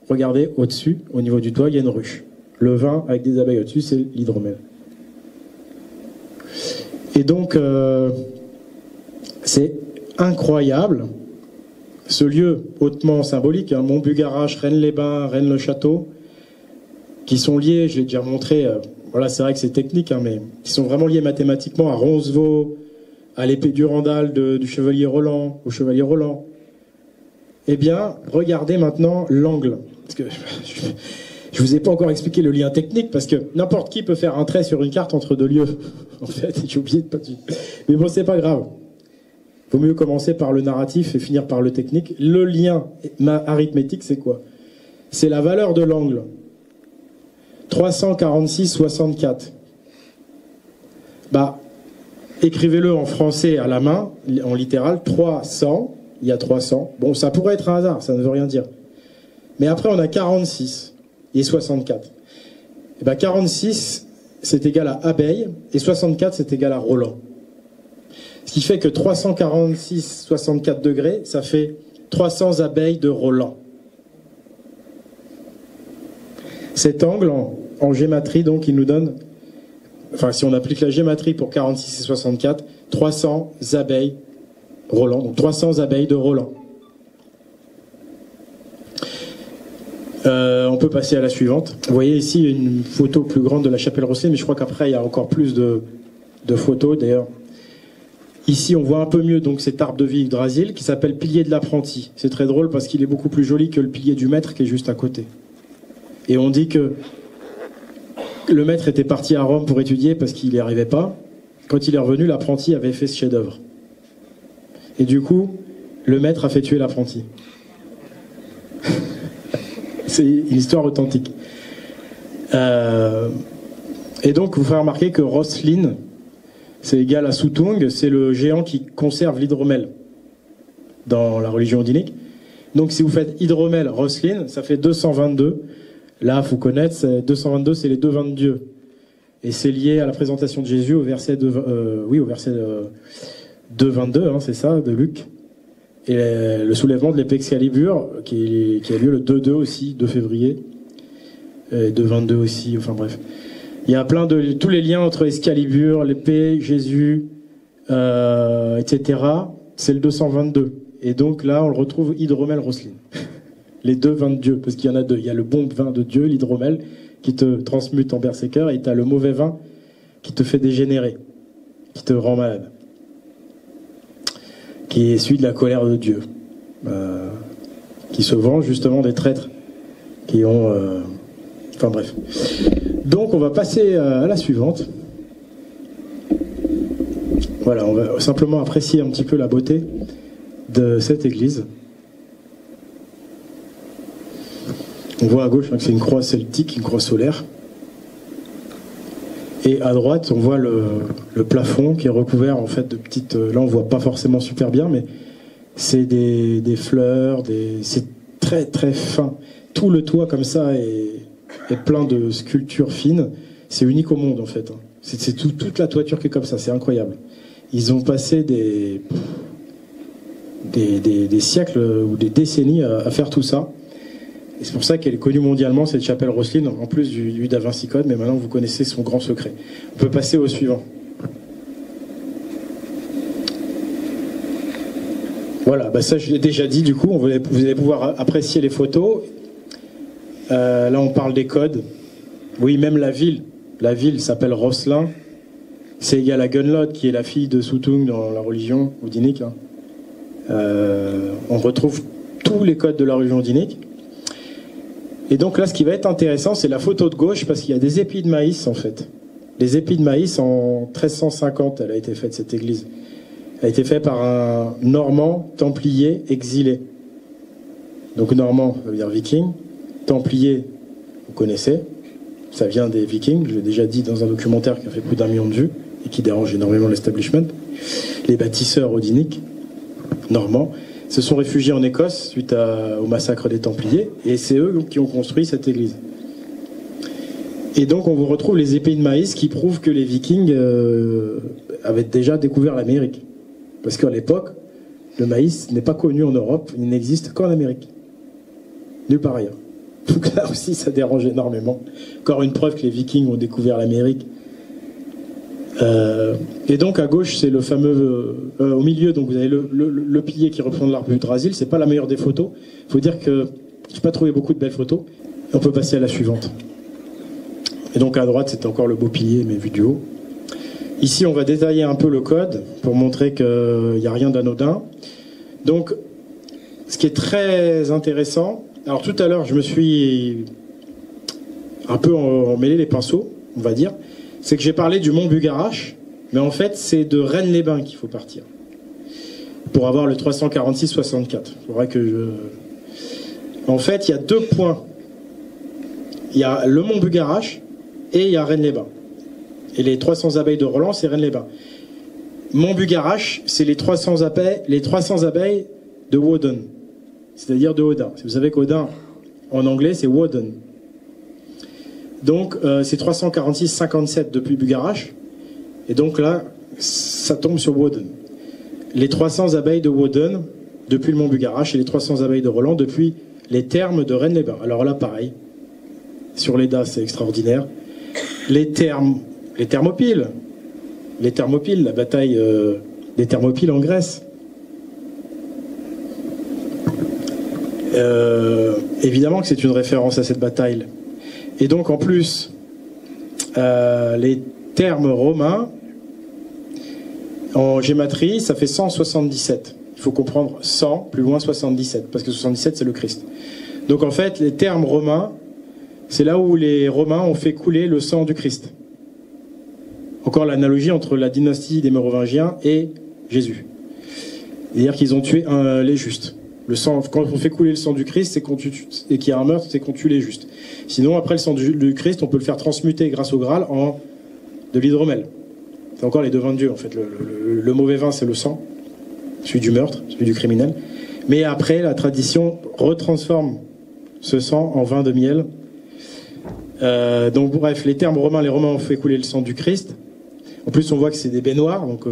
Regardez, au-dessus, au niveau du toit, il y a une ruche. Le vin avec des abeilles au-dessus, c'est l'hydromel. Et donc, c'est incroyable. Ce lieu hautement symbolique, hein, Montbugarache, Rennes-les-Bains, Rennes-le-Château, qui sont liés, je l'ai déjà montré, voilà, c'est vrai que c'est technique, hein, mais qui sont vraiment liés mathématiquement à Roncevaux, à l'épée Durandal du chevalier Roland, au chevalier Roland. Eh bien, regardez maintenant l'angle. Parce que je vous ai pas encore expliqué le lien technique, parce que n'importe qui peut faire un trait sur une carte entre deux lieux. En fait, j'ai oublié de pas dire. Mais bon, c'est pas grave. Vaut mieux commencer par le narratif et finir par le technique. Le lien arithmétique, c'est quoi? C'est la valeur de l'angle. 346,64. Bah, écrivez-le en français à la main, en littéral, 300, il y a 300. Bon, ça pourrait être un hasard, ça ne veut rien dire. Mais après, on a 46 et 64. Et ben 46, c'est égal à abeille, et 64, c'est égal à Roland. Ce qui fait que 346,64 degrés, ça fait 300 abeilles de Roland. Cet angle, en gématrie, donc, il nous donne, enfin, si on applique la gématrie pour 46 et 64, 300 abeilles Roland, donc 300 abeilles de Roland. On peut passer à la suivante. Vous voyez ici une photo plus grande de la chapelle Rosseline, mais je crois qu'après, il y a encore plus de photos, d'ailleurs. Ici, on voit un peu mieux donc cet arbre de vie Yggdrasil qui s'appelle pilier de l'apprenti. C'est très drôle parce qu'il est beaucoup plus joli que le pilier du maître qui est juste à côté. Et on dit que le maître était parti à Rome pour étudier parce qu'il n'y arrivait pas. Quand il est revenu, l'apprenti avait fait ce chef-d'œuvre. Et du coup, le maître a fait tuer l'apprenti. C'est une histoire authentique. Et donc, vous ferez remarquer que Rosslyn, c'est égal à Soutung, c'est le géant qui conserve l'hydromel dans la religion odinique. Donc, si vous faites hydromel, Rosslyn, ça fait 222. Là, il faut connaître, 222, c'est les deux vins de Dieu. Et c'est lié à la présentation de Jésus au verset 2,22, hein, c'est ça, de Luc. Et le soulèvement de l'épée Excalibur, qui a lieu le 2-2 aussi, 2 février. 2,22 aussi, enfin bref. Il y a plein de... tous les liens entre Excalibur, l'épée, Jésus, etc. C'est le 222. Et donc là, on le retrouve hydromel Rosslyn. Les deux vins de Dieu, parce qu'il y en a deux. Il y a le bon vin de Dieu, l'hydromel, qui te transmute en berserker, et tu as le mauvais vin qui te fait dégénérer, qui te rend malade, qui est celui de la colère de Dieu, qui se venge justement des traîtres qui ont... Enfin bref. Donc on va passer à la suivante. Voilà, on va simplement apprécier un petit peu la beauté de cette église. On voit à gauche que c'est une croix celtique, une croix solaire. Et à droite, on voit le plafond qui est recouvert en fait de petites... Là, on voit pas forcément super bien, mais c'est des fleurs, c'est très très fin. Tout le toit comme ça est plein de sculptures fines. C'est unique au monde en fait. C'est toute la toiture qui est comme ça, c'est incroyable. Ils ont passé des siècles ou des décennies à faire tout ça. Et c'est pour ça qu'elle est connue mondialement, cette chapelle Rosslyn, en plus du Da Vinci Code, mais maintenant vous connaissez son grand secret. On peut passer au suivant. Voilà, bah ça je l'ai déjà dit, du coup, vous allez pouvoir apprécier les photos. Là on parle des codes. Oui, même la ville la ville s'appelle Roslin. C'est égal à Gunlod, qui est la fille de Sutung dans la religion oudinique. On retrouve tous les codes de la religion oudinique. Et donc là, ce qui va être intéressant, c'est la photo de gauche, parce qu'il y a des épis de maïs, en fait. Les épis de maïs, en 1350, elle a été faite, cette église. Elle a été faite par un Normand templier exilé. Donc Normand, ça veut dire viking. Templier, vous connaissez. Ça vient des Vikings, je l'ai déjà dit dans un documentaire qui a fait plus d'1 million de vues et qui dérange énormément l'establishment. Les bâtisseurs odiniques, normands, se sont réfugiés en Écosse suite au massacre des Templiers, et c'est eux qui ont construit cette église. Et donc on vous retrouve les épées de maïs qui prouvent que les Vikings avaient déjà découvert l'Amérique. Parce qu'à l'époque, le maïs n'est pas connu en Europe, il n'existe qu'en Amérique. Nulle part ailleurs. Donc là aussi, ça dérange énormément. Encore une preuve que les Vikings ont découvert l'Amérique. Et donc à gauche, c'est le fameux... au milieu, donc vous avez le pilier qui représente l'arbre d'Yggdrasil. C'est pas la meilleure des photos. Il faut dire que j'ai pas trouvé beaucoup de belles photos. Et on peut passer à la suivante. Et donc à droite, c'est encore le beau pilier, mais vu du haut. Ici, on va détailler un peu le code pour montrer qu'il n'y a rien d'anodin. Donc, ce qui est très intéressant... Alors tout à l'heure, je me suis un peu emmêlé les pinceaux, on va dire. C'est que j'ai parlé du mont Bugarache, mais en fait, c'est de Rennes-les-Bains qu'il faut partir. Pour avoir le 346-64. Il faudrait que je... En fait, il y a 2 points. Il y a le mont Bugarache et il y a Rennes-les-Bains. Et les 300 abeilles de Roland, c'est Rennes-les-Bains. Mont Bugarache, c'est les 300 abeilles de Woden. C'est-à-dire de Odin. Vous savez qu'Odin, en anglais, c'est Woden. Donc, c'est 346-57 depuis Bugarache. Et donc là, ça tombe sur Woden. Les 300 abeilles de Woden, depuis le mont Bugarache, et les 300 abeilles de Roland, depuis les thermes de Rennes-les-Bains. Alors là, pareil. Sur l'EDA, c'est extraordinaire. Les Thermopyles. Les Thermopyles, la bataille des Thermopyles en Grèce. Évidemment que c'est une référence à cette bataille. Et donc en plus, les termes romains, en gématrie, ça fait 177. Il faut comprendre 100, plus loin 77, parce que 77 c'est le Christ. Donc en fait, les termes romains, c'est là où les Romains ont fait couler le sang du Christ. Encore l'analogie entre la dynastie des Mérovingiens et Jésus. C'est-à-dire qu'ils ont tué les justes. Le sang, quand on fait couler le sang du Christ, c'est et qu'il y a un meurtre, c'est qu'on tue les justes. Sinon, après le sang du Christ, on peut le faire transmuter grâce au Graal en de l'hydromel. C'est encore les 2 vins de Dieu, en fait. Le mauvais vin, c'est le sang, celui du meurtre, celui du criminel. Mais après, la tradition retransforme ce sang en vin de miel. Donc bref, les termes romains, les Romains ont fait couler le sang du Christ. En plus, on voit que c'est des baignoires, donc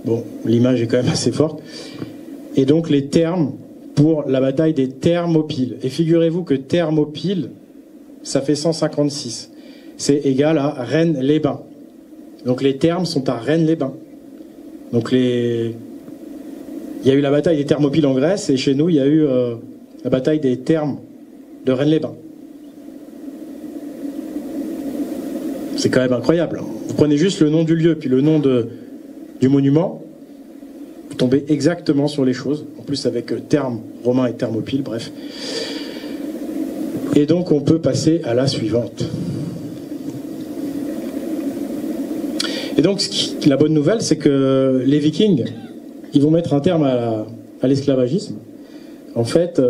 bon, l'image est quand même assez forte. Et donc les termes pour la bataille des Thermopyles. Et figurez-vous que Thermopyles, ça fait 156. C'est égal à Rennes-les-Bains. Donc les termes sont à Rennes-les-Bains. Donc il y a eu la bataille des Thermopyles en Grèce, et chez nous, il y a eu la bataille des Thermes de Rennes-les-Bains. C'est quand même incroyable. Vous prenez juste le nom du lieu, puis le nom du monument, vous tombez exactement sur les choses. En plus avec termes romains et Thermopyles, bref. Et donc on peut passer à la suivante. Et donc la bonne nouvelle, c'est que les Vikings, ils vont mettre un terme à l'esclavagisme. En fait,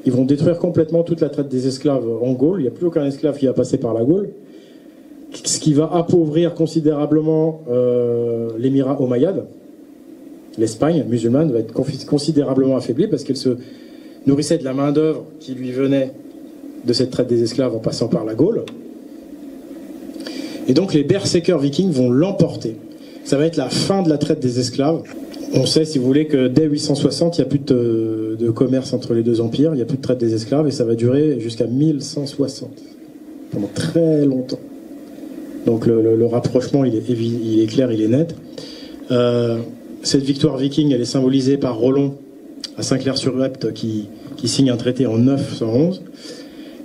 ils vont détruire complètement toute la traite des esclaves en Gaule. Il n'y a plus aucun esclave qui va passer par la Gaule. Ce qui va appauvrir considérablement l'émirat omeyyade. L'Espagne musulmane va être considérablement affaiblie parce qu'elle se nourrissait de la main-d'œuvre qui lui venait de cette traite des esclaves en passant par la Gaule. Et donc les berserkers vikings vont l'emporter. Ça va être la fin de la traite des esclaves. On sait, si vous voulez, que dès 860, il n'y a plus de commerce entre les 2 empires, il n'y a plus de traite des esclaves, et ça va durer jusqu'à 1160, pendant très longtemps. Donc le rapprochement, il est clair, il est net. Cette victoire viking, elle est symbolisée par Rollon à Saint-Clair-sur-Epte qui signe un traité en 911.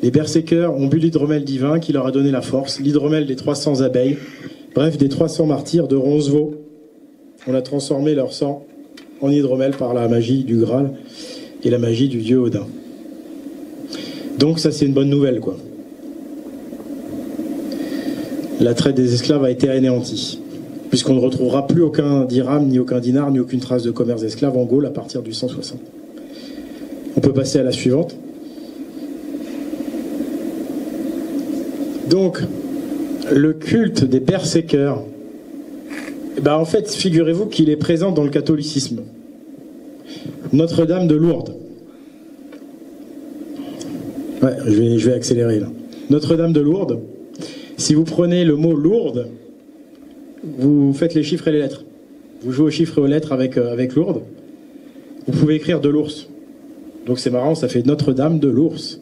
Les berserkers ont bu l'hydromel divin qui leur a donné la force, l'hydromel des 300 abeilles, bref, des 300 martyrs de Roncevaux. On a transformé leur sang en hydromel par la magie du Graal et la magie du dieu Odin. Donc ça, c'est une bonne nouvelle, quoi. La traite des esclaves a été anéantie, puisqu'on ne retrouvera plus aucun dirham, ni aucun dinar, ni aucune trace de commerce d'esclaves en Gaule à partir du 160. On peut passer à la suivante. Donc, le culte des berserkers, en fait, figurez-vous qu'il est présent dans le catholicisme. Notre-Dame de Lourdes. Ouais, je vais accélérer là. Notre-Dame de Lourdes. Si vous prenez le mot Lourdes, vous faites les chiffres et les lettres. Vous jouez aux chiffres et aux lettres avec Lourdes. Vous pouvez écrire de l'ours. Donc c'est marrant, ça fait Notre-Dame de l'ours.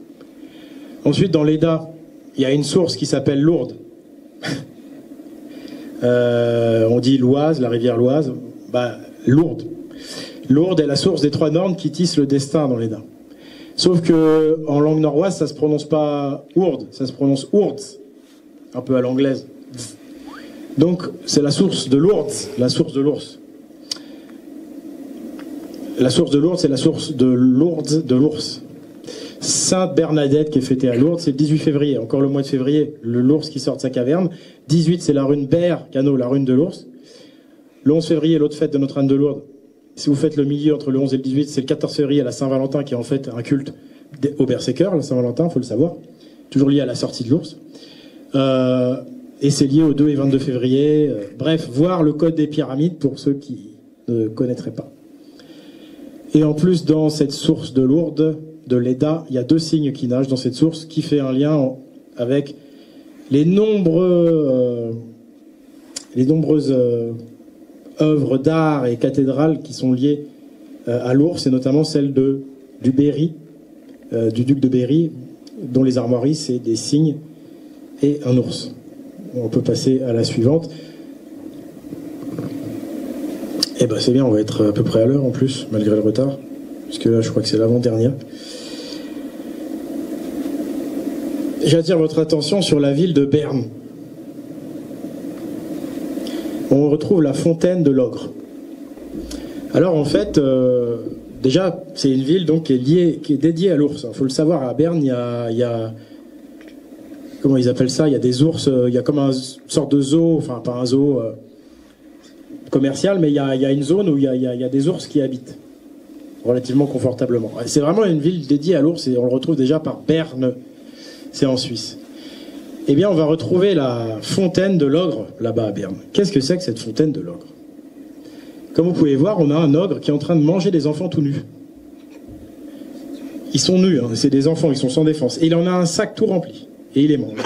Ensuite, dans l'Eda, il y a une source qui s'appelle Lourdes. On dit l'Oise, la rivière l'Oise. Lourdes. Lourdes est la source des 3 nornes qui tissent le destin dans l'Eda. Sauf que en langue norroise, ça se prononce pas Ourde, ça se prononce Ourds, un peu à l'anglaise. Donc c'est la source de Lourdes, la source de l'ours. La source de Lourdes, c'est la source de Lourdes de l'ours. Sainte Bernadette qui est fêtée à Lourdes, c'est le 18 février, encore le mois de février, l'ours qui sort de sa caverne. 18, c'est la rune Ber, Cano, la rune de l'ours. Le 11 février, l'autre fête de Notre-Dame de Lourdes. Si vous faites le milieu entre le 11 et le 18, c'est le 14 février, la Saint-Valentin, qui est en fait un culte au berserkers, la Saint-Valentin, il faut le savoir. Toujours lié à la sortie de l'ours. Et c'est lié au 2 et 22 février. Bref, voir le code des pyramides pour ceux qui ne connaîtraient pas. Et en plus, dans cette source de Lourdes, de l'Eda, il y a 2 signes qui nagent dans cette source, qui fait un lien avec les nombreuses œuvres d'art et cathédrales qui sont liées à l'ours, et notamment celle du Berry, du duc de Berry, dont les armoiries, c'est des cygnes et un ours. On peut passer à la suivante. Eh ben c'est bien, on va être à peu près à l'heure en plus, malgré le retard, puisque là je crois que c'est l'avant-dernière. J'attire votre attention sur la ville de Berne. On retrouve la fontaine de l'ogre. Alors en fait, déjà c'est une ville donc qui est dédiée à l'ours. Il faut le savoir, à Berne il y a comment ils appellent ça, il y a des ours, il y a comme une sorte de zoo, enfin pas un zoo commercial, mais il y a une zone où il y a des ours qui habitent relativement confortablement. C'est vraiment une ville dédiée à l'ours et on le retrouve déjà par Berne, c'est en Suisse. Eh bien, on va retrouver la fontaine de l'ogre là-bas à Berne. Qu'est-ce que c'est que cette fontaine de l'ogre? Comme vous pouvez voir, on a un ogre qui est en train de manger des enfants tout nus. Ils sont nus, hein, c'est des enfants, ils sont sans défense. Et il en a un sac tout rempli. Et il les mange.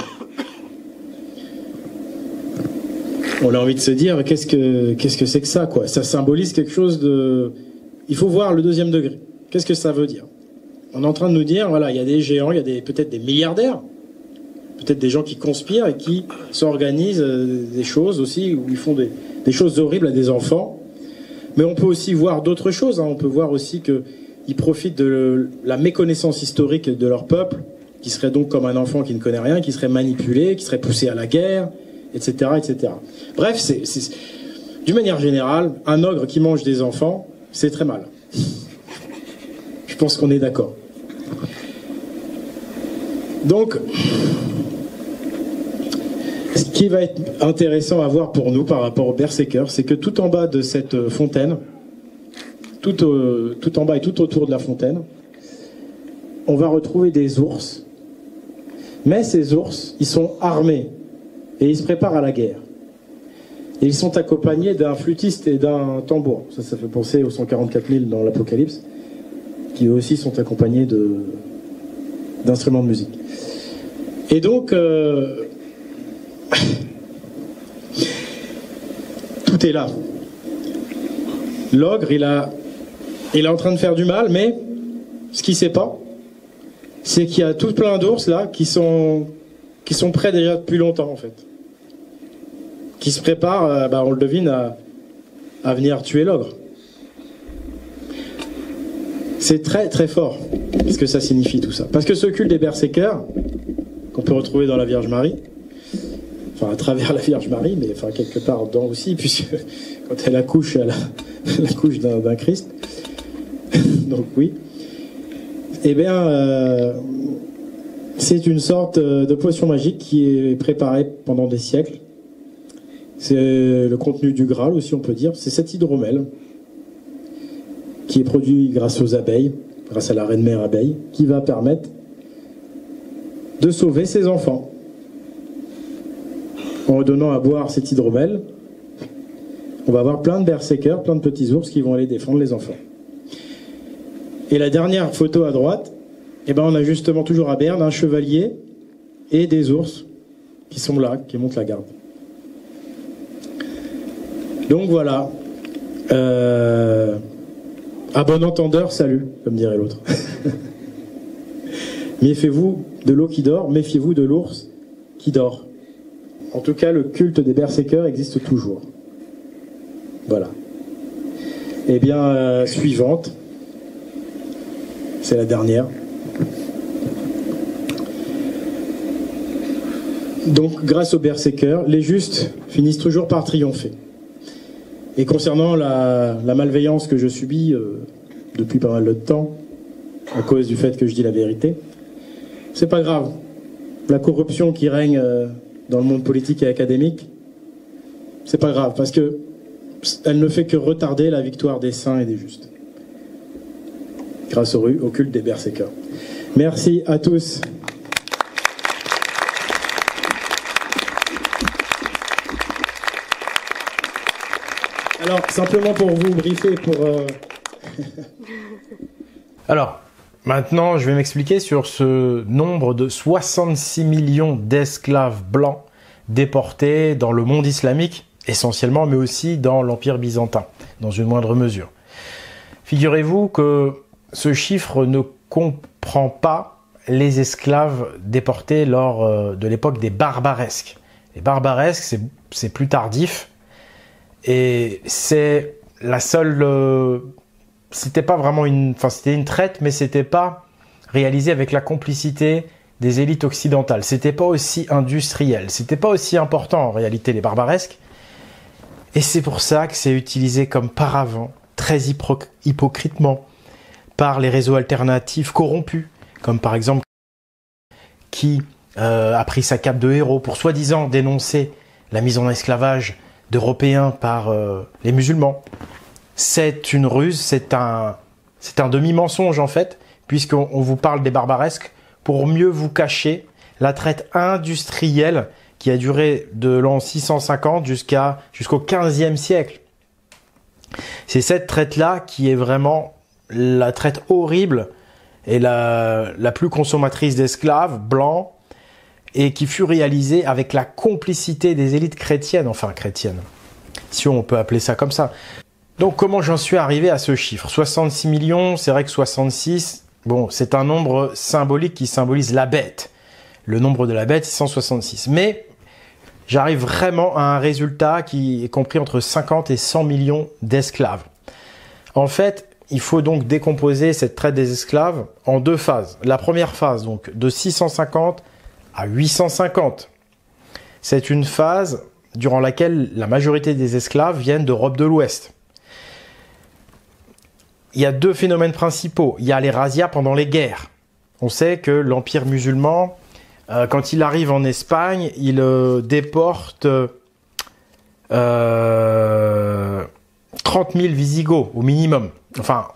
On a envie de se dire, qu'est-ce que c'est que ça, quoi? Ça symbolise quelque chose de... Il faut voir le 2e degré. Qu'est-ce que ça veut dire? On est en train de nous dire, voilà, il y a des géants, il y a peut-être des milliardaires, peut-être des gens qui conspirent et qui s'organisent des choses aussi, où ils font des choses horribles à des enfants. Mais on peut aussi voir d'autres choses, hein. On peut voir aussi qu'ils profitent de la méconnaissance historique de leur peuple, qui serait donc comme un enfant qui ne connaît rien, qui serait manipulé, qui serait poussé à la guerre, etc. etc. Bref, d'une manière générale, un ogre qui mange des enfants, c'est très mal. Je pense qu'on est d'accord. Donc, ce qui va être intéressant à voir pour nous par rapport aux berserkers, c'est que tout en bas de cette fontaine, tout en bas et tout autour de la fontaine, on va retrouver des ours. Mais ces ours, ils sont armés et ils se préparent à la guerre. Et ils sont accompagnés d'un flûtiste et d'un tambour. Ça fait penser aux 144 000 dans l'Apocalypse, qui eux aussi sont accompagnés d'instruments de musique. Et donc, tout est là. L'ogre, il est en train de faire du mal, mais ce qu'il ne sait pas, c'est qu'il y a tout plein d'ours là qui sont prêts déjà depuis longtemps en fait. Qui se préparent, on le devine, à venir tuer l'ogre. C'est très très fort ce que ça signifie tout ça. Parce que ce culte des berserkers, qu'on peut retrouver dans la Vierge Marie. Enfin, à travers la Vierge Marie, mais enfin, quelque part dedans aussi, puisque quand elle accouche, elle accouche d'un Christ. Donc oui. Eh bien, c'est une sorte de potion magique qui est préparée pendant des siècles. C'est le contenu du Graal aussi, on peut dire. C'est cet hydromel qui est produit grâce aux abeilles, grâce à la reine mère abeille, qui va permettre de sauver ses enfants. En donnant à boire cet hydromel, on va avoir plein de berserkers, plein de petits ours qui vont aller défendre les enfants. Et la dernière photo à droite, eh ben on a justement toujours à Berne un chevalier et des ours qui sont là, qui montent la garde. Donc voilà. À bon entendeur, salut, comme dirait l'autre. Méfiez-vous de l'eau qui dort, méfiez-vous de l'ours qui dort. En tout cas, le culte des berserkers existe toujours. Voilà. Eh bien, suivante. C'est la dernière. Donc, grâce aux berserkers, les justes finissent toujours par triompher. Et concernant la malveillance que je subis depuis pas mal de temps, à cause du fait que je dis la vérité, c'est pas grave. La corruption qui règne dans le monde politique et académique, c'est pas grave, parce que elle ne fait que retarder la victoire des saints et des justes. Grâce au culte des berserkers. Merci à tous. Alors, simplement pour vous briefer, Alors, maintenant, je vais m'expliquer sur ce nombre de 66 millions d'esclaves blancs déportés dans le monde islamique, essentiellement, mais aussi dans l'Empire byzantin, dans une moindre mesure. Figurez-vous que ce chiffre ne comprend pas les esclaves déportés lors de l'époque des barbaresques. Les barbaresques, c'est plus tardif, et c'est la seule... c'était pas vraiment c'était une traite, mais c'était pas réalisé avec la complicité des élites occidentales. C'était pas aussi industriel, c'était pas aussi important en réalité, les barbaresques. Et c'est pour ça que c'est utilisé comme paravent, très hypocritement, par les réseaux alternatifs corrompus, comme par exemple qui a pris sa cape de héros pour soi-disant dénoncer la mise en esclavage d'Européens par les musulmans. C'est une ruse, c'est un demi-mensonge en fait, puisqu'on vous parle des barbaresques pour mieux vous cacher la traite industrielle qui a duré de l'an 650 jusqu'au 15e siècle. C'est cette traite-là qui est vraiment la traite horrible et la plus consommatrice d'esclaves blancs, et qui fut réalisée avec la complicité des élites chrétiennes, enfin chrétiennes, si on peut appeler ça comme ça. Donc comment j'en suis arrivé à ce chiffre? 66 millions, c'est vrai que 66, bon, c'est un nombre symbolique qui symbolise la bête. Le nombre de la bête, c'est 166. Mais j'arrive vraiment à un résultat qui est compris entre 50 et 100 millions d'esclaves. En fait, il faut donc décomposer cette traite des esclaves en deux phases. La première phase, donc, de 650 à 850. C'est une phase durant laquelle la majorité des esclaves viennent d'Europe de l'Ouest. Il y a deux phénomènes principaux. Il y a les razzias pendant les guerres. On sait que l'Empire musulman, quand il arrive en Espagne, il déporte 30 000 Visigoths au minimum. Enfin,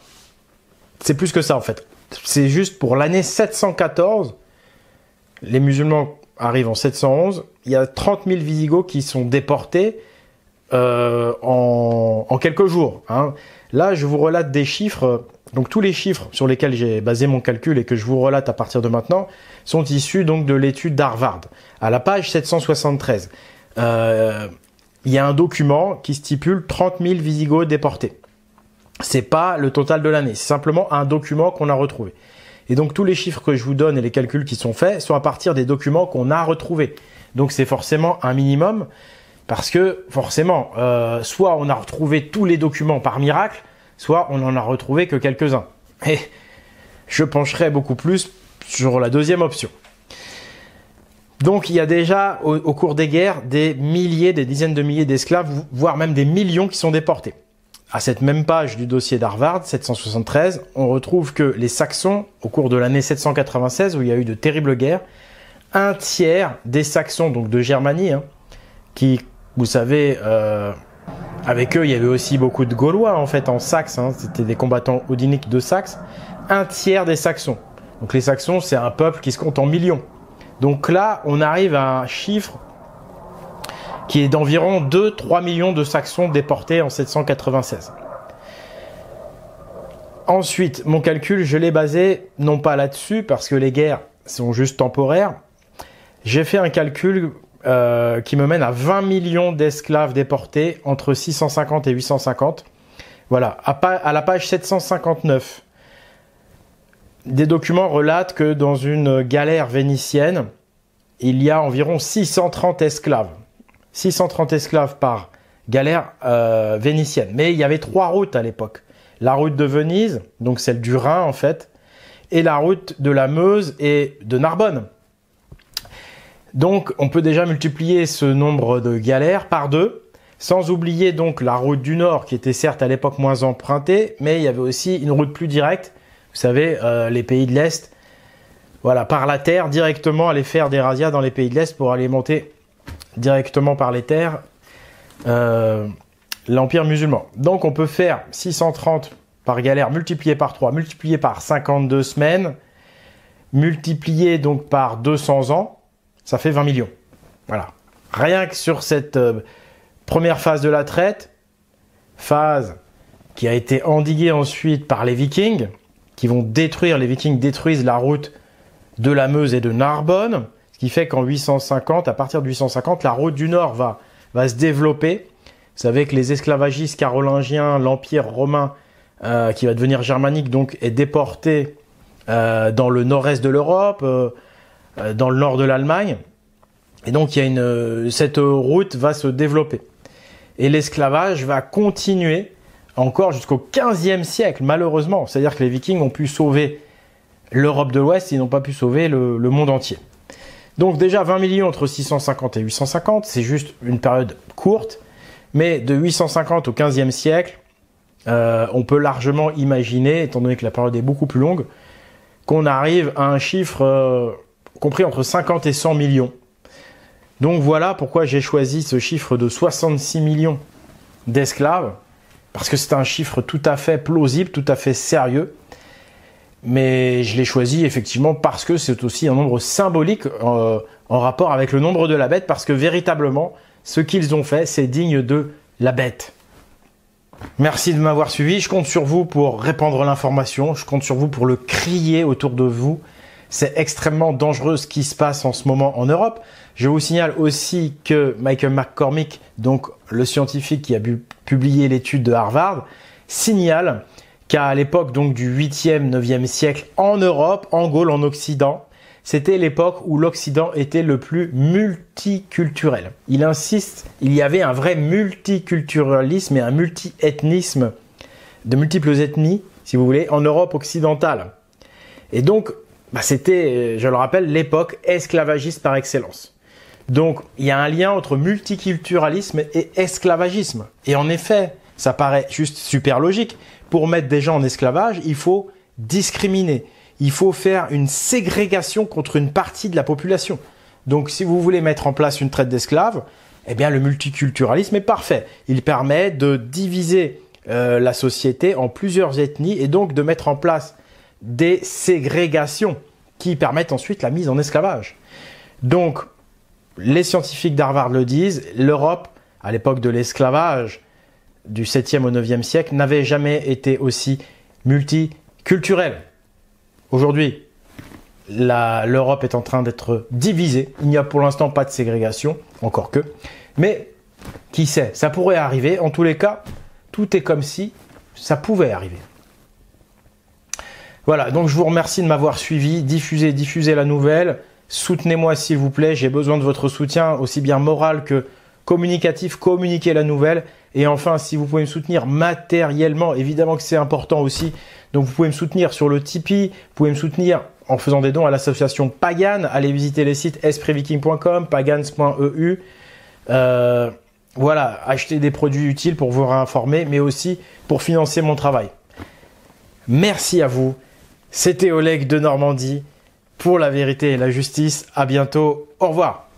c'est plus que ça en fait. C'est juste pour l'année 714, les musulmans arrivent en 711, il y a 30 000 Visigoths qui sont déportés en quelques jours. Hein. Là, je vous relate des chiffres. Donc tous les chiffres sur lesquels j'ai basé mon calcul et que je vous relate à partir de maintenant sont issus donc de l'étude d'Harvard. À la page 773, il y a un document qui stipule 30 000 Visigoths déportés. C'est pas le total de l'année, c'est simplement un document qu'on a retrouvé. Et donc tous les chiffres que je vous donne et les calculs qui sont faits sont à partir des documents qu'on a retrouvés. Donc c'est forcément un minimum, parce que forcément, soit on a retrouvé tous les documents par miracle, soit on n'en a retrouvé que quelques-uns. Et je pencherai beaucoup plus sur la deuxième option. Donc il y a déjà au cours des guerres des milliers, des dizaines de milliers d'esclaves, voire même des millions qui sont déportés. À cette même page du dossier d'Harvard, 773, on retrouve que les Saxons, au cours de l'année 796, où il y a eu de terribles guerres, un tiers des Saxons, donc de Germanie, qui, vous savez, avec eux, il y avait aussi beaucoup de Gaulois, en fait, en Saxe, c'était des combattants odiniques de Saxe, un tiers des Saxons. Donc les Saxons, c'est un peuple qui se compte en millions. Donc là, on arrive à un chiffre qui est d'environ 2-3 millions de Saxons déportés en 796. Ensuite, mon calcul, je l'ai basé non pas là-dessus, parce que les guerres sont juste temporaires. J'ai fait un calcul qui me mène à 20 millions d'esclaves déportés entre 650 et 850. Voilà, à la page 759. Des documents relatent que dans une galère vénitienne, il y a environ 630 esclaves. 630 esclaves par galère vénitienne. Mais il y avait 3 routes à l'époque. La route de Venise, donc celle du Rhin en fait, et la route de la Meuse et de Narbonne. Donc on peut déjà multiplier ce nombre de galères par 2, sans oublier donc la route du Nord qui était certes à l'époque moins empruntée, mais il y avait aussi une route plus directe. Vous savez, les pays de l'Est, voilà, par la terre, directement aller faire des razzias dans les pays de l'Est pour aller monter directement par les terres l'Empire musulman. Donc on peut faire 630 par galère multiplié par 3, multiplié par 52 semaines, multiplié donc par 200 ans, ça fait 20 millions. Voilà. Rien que sur cette première phase de la traite, phase qui a été endiguée ensuite par les Vikings, qui vont détruire, les Vikings détruisent la route de la Meuse et de Narbonne, ce qui fait qu'en 850, à partir de 850, la route du Nord va se développer. Vous savez que les esclavagistes carolingiens, l'Empire romain, qui va devenir germanique, donc est déporté dans le nord-est de l'Europe, dans le nord de l'Allemagne. Et donc il y a cette route va se développer. Et l'esclavage va continuer encore jusqu'au 15e siècle, malheureusement. C'est-à-dire que les Vikings ont pu sauver l'Europe de l'Ouest, ils n'ont pas pu sauver le monde entier. Donc déjà 20 millions entre 650 et 850, c'est juste une période courte, mais de 850 au 15e siècle, on peut largement imaginer, étant donné que la période est beaucoup plus longue, qu'on arrive à un chiffre compris entre 50 et 100 millions. Donc voilà pourquoi j'ai choisi ce chiffre de 66 millions d'esclaves, parce que c'est un chiffre tout à fait plausible, tout à fait sérieux. Mais je l'ai choisi effectivement parce que c'est aussi un nombre symbolique en rapport avec le nombre de la bête, parce que véritablement, ce qu'ils ont fait, c'est digne de la bête. Merci de m'avoir suivi, je compte sur vous pour répandre l'information, je compte sur vous pour le crier autour de vous. C'est extrêmement dangereux ce qui se passe en ce moment en Europe. Je vous signale aussi que Michael McCormick, donc le scientifique qui a publié l'étude de Harvard, signale qu'à l'époque donc du 8e, 9e siècle en Europe, en Gaule, en Occident, c'était l'époque où l'Occident était le plus multiculturel. Il insiste, il y avait un vrai multiculturalisme et un multiethnisme, de multiples ethnies, si vous voulez, en Europe occidentale. Et donc, c'était, je le rappelle, l'époque esclavagiste par excellence. Donc, il y a un lien entre multiculturalisme et esclavagisme. Et en effet, ça paraît juste super logique. Pour mettre des gens en esclavage, il faut discriminer. Il faut faire une ségrégation contre une partie de la population. Donc, si vous voulez mettre en place une traite d'esclaves, eh bien, le multiculturalisme est parfait. Il permet de diviser la société en plusieurs ethnies et donc de mettre en place des ségrégations qui permettent ensuite la mise en esclavage. Donc, les scientifiques d'Harvard le disent, l'Europe, à l'époque de l'esclavage, du 7e au 9e siècle, n'avait jamais été aussi multiculturelle. Aujourd'hui, l'Europe est en train d'être divisée. Il n'y a pour l'instant pas de ségrégation, encore que. Mais, qui sait, ça pourrait arriver. En tous les cas, tout est comme si ça pouvait arriver. Voilà, donc je vous remercie de m'avoir suivi. Diffusez la nouvelle. Soutenez-moi s'il vous plaît. J'ai besoin de votre soutien, aussi bien moral que communicatif. Communiquez la nouvelle. Et enfin, si vous pouvez me soutenir matériellement, évidemment que c'est important aussi. Donc vous pouvez me soutenir sur le Tipeee. Vous pouvez me soutenir en faisant des dons à l'association Pagan. Allez visiter les sites espritviking.com, pagans.eu. Voilà, achetez des produits utiles pour vous réinformer, mais aussi pour financer mon travail. Merci à vous. C'était Oleg de Normandie pour la vérité et la justice. À bientôt. Au revoir.